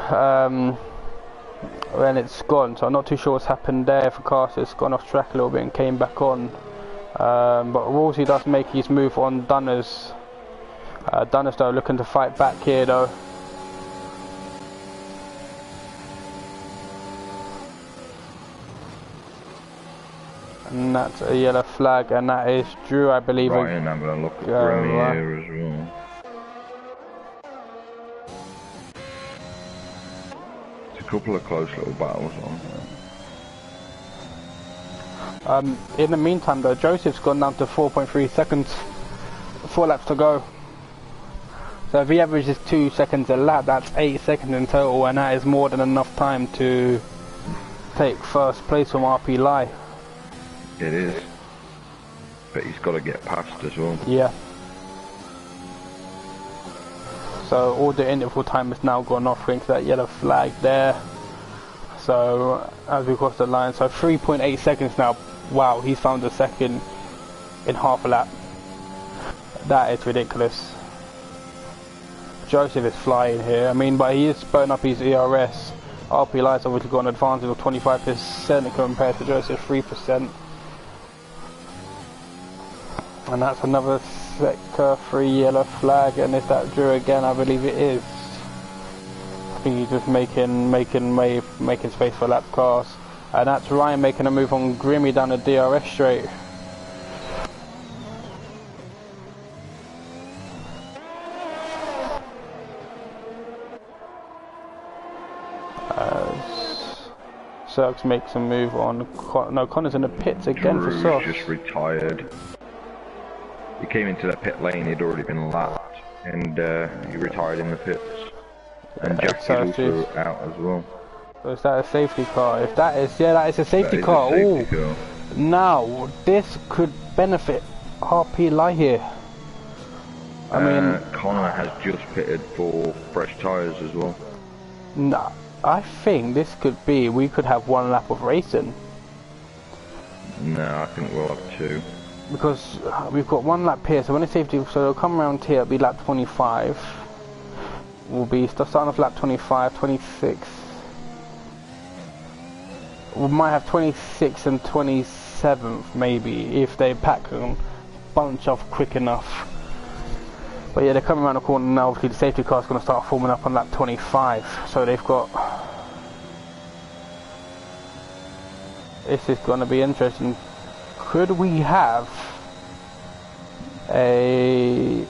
[SPEAKER 1] When it's gone, so I'm not too sure what's happened there. For Carter, it's gone off track a little bit and came back on. But Woolsey does make his move on Dunners. Dunners though looking to fight back here though. And that's a yellow flag, and that is Drew, I believe.
[SPEAKER 2] Right, and I'm going to look at Grimmy here as well. It's a couple of close little battles on here.
[SPEAKER 1] In the meantime though, Joseph's gone down to 4.3 seconds, 4 laps to go. So if he averages 2 seconds a lap, that's 8 seconds in total, and that is more than enough time to take first place from RP Lai.
[SPEAKER 2] It is. But he's got to get past as well.
[SPEAKER 1] Yeah. So all the interval time has now gone off thanks to that yellow flag there. So as we cross the line, so 3.8 seconds now. Wow, he's found a second in half a lap. That is ridiculous. Joseph is flying here. I mean, but he is spurring up his ERS. RP Lai's obviously got an advantage of 25% compared to Joseph 3%. And that's another sector 3 yellow flag, and is that Drew again? I believe it is. I think he's just making space for lap cars. And that's Ryan making a move on Grimmy down the DRS straight. Cirques makes a move on Connor's in the pits again.
[SPEAKER 2] Drew
[SPEAKER 1] for Cirques.
[SPEAKER 2] Just retired. He came into the pit lane, he'd already been lapped, and he retired in the pits. And Jackie's also out as well.
[SPEAKER 1] So is that a safety car? If that is, yeah, that is a safety car.
[SPEAKER 2] Car.
[SPEAKER 1] Now this could benefit RP Lai here. I mean,
[SPEAKER 2] Connor has just pitted for fresh tyres as well.
[SPEAKER 1] No, I think this could be. We could have 1 lap of racing.
[SPEAKER 2] No, I think we'll have 2.
[SPEAKER 1] Because we've got 1 lap here, so when it's safety, so it'll come around here, it'll be lap 25. We'll be starting off lap 25, 26. We might have 26 and 27th maybe, if they pack a bunch off quick enough. But yeah, they're coming around the corner now. Obviously the safety car's going to start forming up on lap 25. So they've got... This is going to be interesting. Could we have a...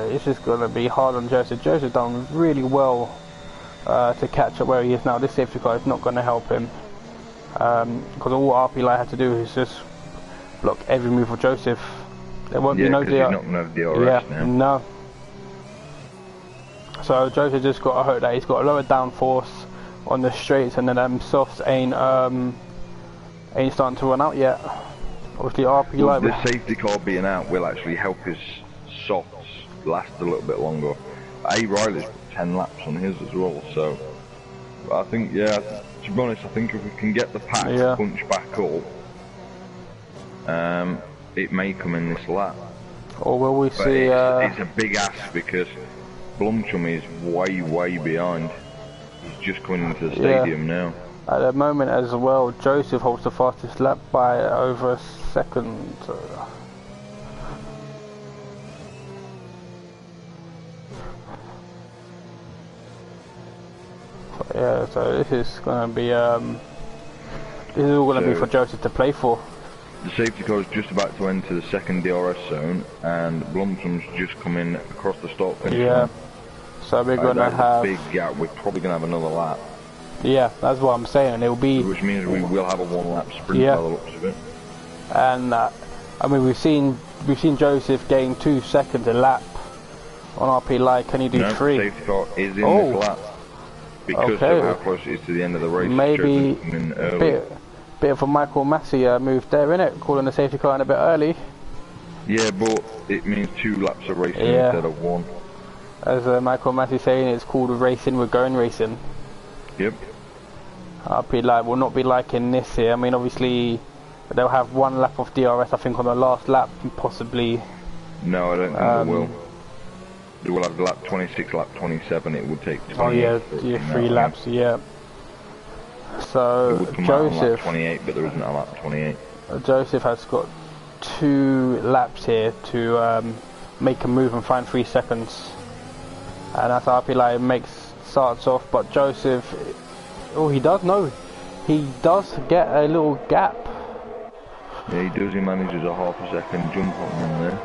[SPEAKER 1] this is going to be hard on Joseph. Joseph's done really well to catch up where he is now. This safety car is not going to help him. Because all RP Lai had to do is just block every move of Joseph. There won't be no DRS.
[SPEAKER 2] He's not going to have DRS now.
[SPEAKER 1] No. So Joseph just got to hope that he's got a lower downforce on the straights, and then softs ain't starting to run out yet. Obviously RP Lai...
[SPEAKER 2] The safety car being out will actually help his softs last a little bit longer. A. Riley's put 10 laps on his as well, so I think, yeah, to be honest, I think if we can get the pack to punch back up, it may come in this lap.
[SPEAKER 1] Or will we see...
[SPEAKER 2] It's a big ask because Blumchum is way behind. He's just coming into the stadium now.
[SPEAKER 1] At the moment as well, Joseph holds the fastest lap by over a second. Yeah, so this is going to be, this is all going to be for Joseph to play for.
[SPEAKER 2] The safety car is just about to enter the second DRS zone, and Blumchum's just come in across the start finish line.
[SPEAKER 1] Yeah, so we're going to have...
[SPEAKER 2] a big gap. We're probably going to have another lap.
[SPEAKER 1] Yeah, that's what I'm saying. It will be...
[SPEAKER 2] Which means we will have a 1 lap sprint by the looks of it.
[SPEAKER 1] And, I mean, we've seen Joseph gain 2 seconds a lap on RP Lai. Can he do 3?
[SPEAKER 2] The safety car is in this lap. Because of how close it is to the end of the race.
[SPEAKER 1] Maybe a bit of a Michael Massey move there, innit? Calling the safety car in a bit early.
[SPEAKER 2] Yeah, but it means 2 laps of racing instead of 1.
[SPEAKER 1] As Michael Massey saying, it's called racing, we're going racing.
[SPEAKER 2] Yep.
[SPEAKER 1] RP Lai will not be liking this here. I mean, obviously, they'll have 1 lap of DRS, I think, on the last lap, possibly.
[SPEAKER 2] No, I don't think they will. They will have lap 26, lap 27, it would take 20.
[SPEAKER 1] Oh yeah, 3 laps, yeah. So,
[SPEAKER 2] it would come
[SPEAKER 1] Joseph...
[SPEAKER 2] out on lap 28, but there isn't a lap 28.
[SPEAKER 1] Joseph has got 2 laps here to make a move and find 3 seconds. And that's RP Lai starts off, but Joseph... Oh, he does get a little gap
[SPEAKER 2] Yeah, he does. He manages a half a second jump on him there.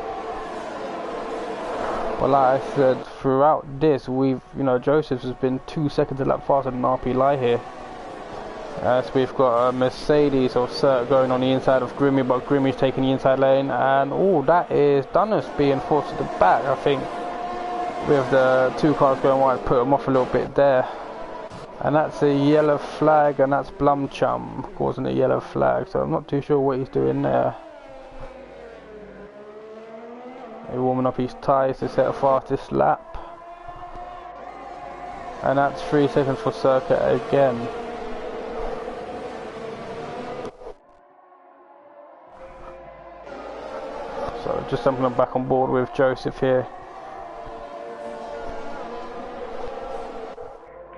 [SPEAKER 1] But like I said, throughout this, Joseph's has been 2 seconds a lap faster than RP Lie here. So we've got a Mercedes or Cert going on the inside of Grimmy, but Grimmy's taking the inside lane, and that is Dunners being forced to the back, I think, with the 2 cars going wide, put him off a little bit there. And that's a yellow flag, and that's Blumchum causing a yellow flag, so I'm not too sure what he's doing there. He's warming up his tyres to set a fastest lap. And that's 3 seconds for Circuit again. So just jumping back on board with Joseph here.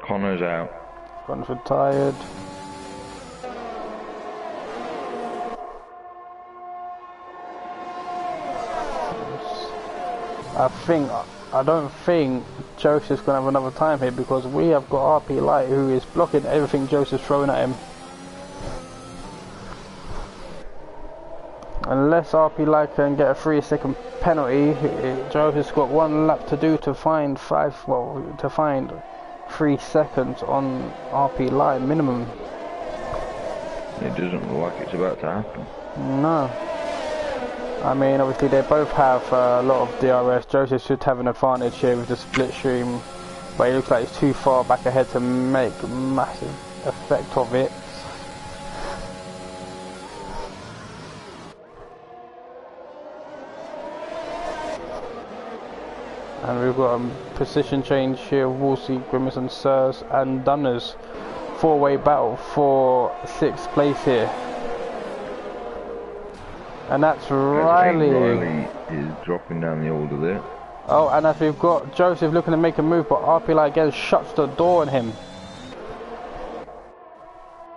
[SPEAKER 2] Connor's out.
[SPEAKER 1] Connor's retired. I don't think Joseph's gonna have another time here, because we have got RP Light who is blocking everything Joseph's throwing at him. Unless RP Light can get a 3-second penalty, Joseph's got 1 lap to do to find 3 seconds on RP Light minimum.
[SPEAKER 2] It doesn't look like it's about to happen.
[SPEAKER 1] No. I mean, obviously they both have a lot of DRS. Joseph should have an advantage here with the split stream, but it looks like he's too far back ahead to make a massive effect of it. And we've got a position change here of Wolsey, Grimace and Sirs and Dunners. 4-way battle for 6th place here. And that's Riley.
[SPEAKER 2] Riley is dropping down the order there.
[SPEAKER 1] Oh, and as we've got Joseph looking to make a move, but RP Light again shuts the door on him.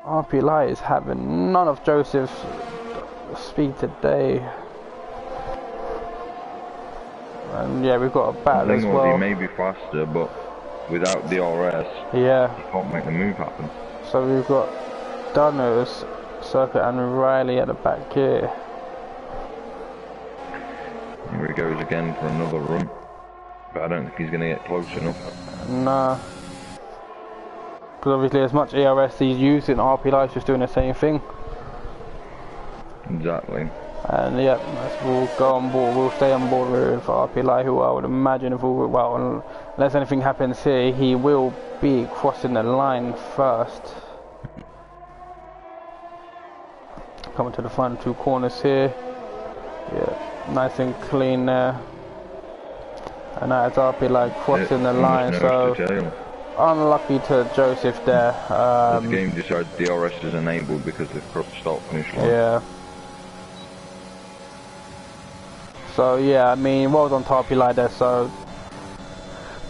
[SPEAKER 1] RP Light is having none of Joseph's speed today. And yeah, we've got a battle as well.
[SPEAKER 2] He may be faster, but without DRS,
[SPEAKER 1] yeah,
[SPEAKER 2] he can't make the move happen.
[SPEAKER 1] So we've got Dunners, Circuit and Riley at the back here.
[SPEAKER 2] Here he goes again for another run, but I don't think he's going to get close enough.
[SPEAKER 1] Nah. Because obviously as much ERS he's using, RP Light's just doing the same thing.
[SPEAKER 2] Exactly.
[SPEAKER 1] And yeah, we'll go on board, we'll stay on board with RP Light, who I would imagine, unless anything happens here, he will be crossing the line first. Coming to the final 2 corners here. Yeah, nice and clean there. And that is RP Light crossing the line, so unlucky to Joseph there.
[SPEAKER 2] The game decides DRS is enabled because they've crossed the start finish line.
[SPEAKER 1] Yeah. So yeah, I mean, well done to RP Light there, so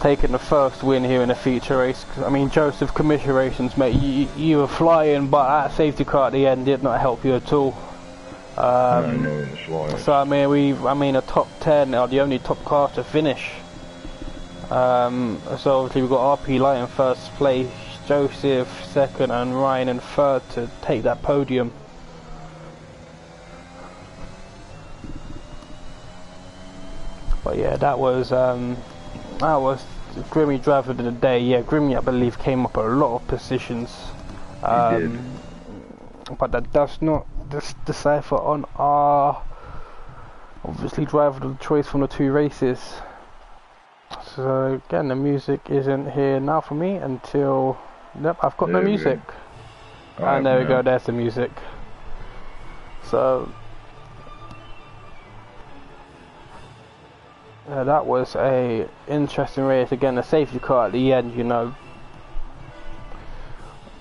[SPEAKER 1] taking the first win here in a feature race. I mean, Joseph, commiserations, mate. You were flying, but that safety car at the end did not help you at all.
[SPEAKER 2] No,
[SPEAKER 1] so I mean, a top 10 are the only top cars to finish. So obviously we've got RP Light in first place, Joseph second, and Ryan in third to take that podium. But yeah, that was Grimmy driver of the day. Yeah, Grimmy, I believe, came up a lot of positions.
[SPEAKER 2] He did.
[SPEAKER 1] But that does not decipher on our obviously driver of the choice from the 2 races. So again, the music isn't here now for me until I've got no music. And there we go, there's the music. So that was a interesting race. Again, the safety car at the end, you know.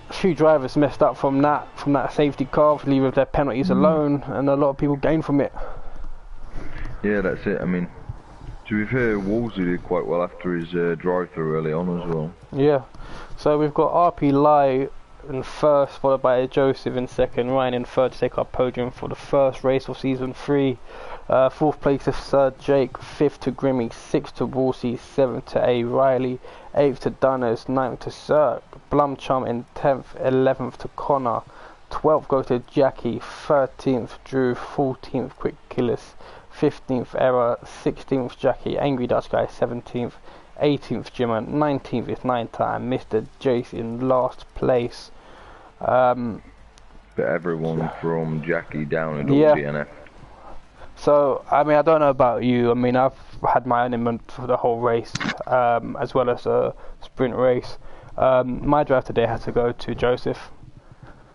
[SPEAKER 1] A few drivers messed up from that safety car, leaving their penalties alone, and a lot of people gained from it.
[SPEAKER 2] Yeah, that's it. I mean, to be fair, Wolsey did quite well after his drive-through early on as well.
[SPEAKER 1] Yeah. So we've got RP Light in first, followed by Joseph in second, Ryan in third to take our podium for the first race of season 3. 4th place to Sir Jake, 5th to Grimmy, 6th to Wolsey, 7th to A. Riley, 8th to Dunners, 9th to Sir Blumchum in 10th, 11th to Connor, 12th goes to Jackie, 13th Drew, 14th Quick Killers, 15th Error, 16th Jackie, Angry Dutch Guy 17th, 18th Jimmer, 19th is Nineta, and Mr. Jace in last place.
[SPEAKER 2] But everyone from Jackie down at all
[SPEAKER 1] Yeah.
[SPEAKER 2] DNF.
[SPEAKER 1] So, I mean, I don't know about you. I mean, I've had my element for the whole race, as well as a sprint race. My drive today had to go to Joseph.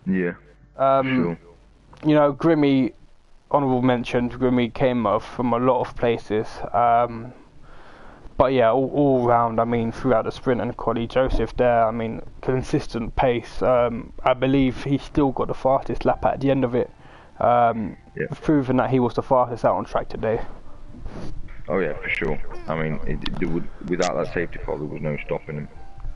[SPEAKER 2] Yeah.
[SPEAKER 1] Sure. You know, Grimmy, honourable mention, Grimmy came off from a lot of places. But yeah, all round, I mean, throughout the sprint and quali, Joseph there, I mean, consistent pace. I believe he still got the fastest lap at the end of it. Proving that he was the fastest out on track today.
[SPEAKER 2] Oh yeah, for sure. I mean, without that safety fault, there was no stopping him.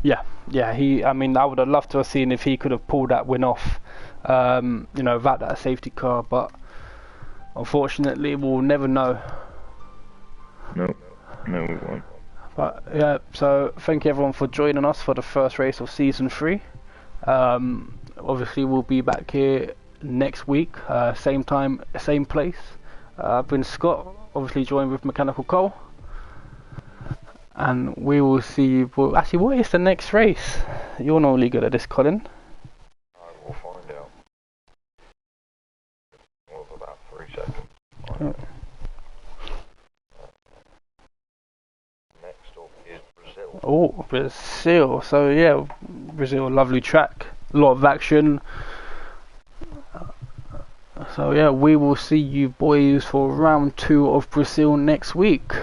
[SPEAKER 1] Yeah. I mean, I would have loved to have seen if he could have pulled that win off, you know, without that safety car. But unfortunately, we'll never know.
[SPEAKER 2] No, we won't.
[SPEAKER 1] But yeah, so thank you everyone for joining us for the first race of season 3. Obviously, we'll be back here next week, same time, same place. I've been Scott, obviously joined with Mechanical Cole, and we will see you. Well, actually, what is the next race? You're normally good at this, Colin.
[SPEAKER 2] I will find out. Well, for about 3 seconds. Next up is Brazil.
[SPEAKER 1] Oh, Brazil. So yeah, Brazil, lovely track, a lot of action. So yeah, we will see you boys for round 2 of Brazil next week.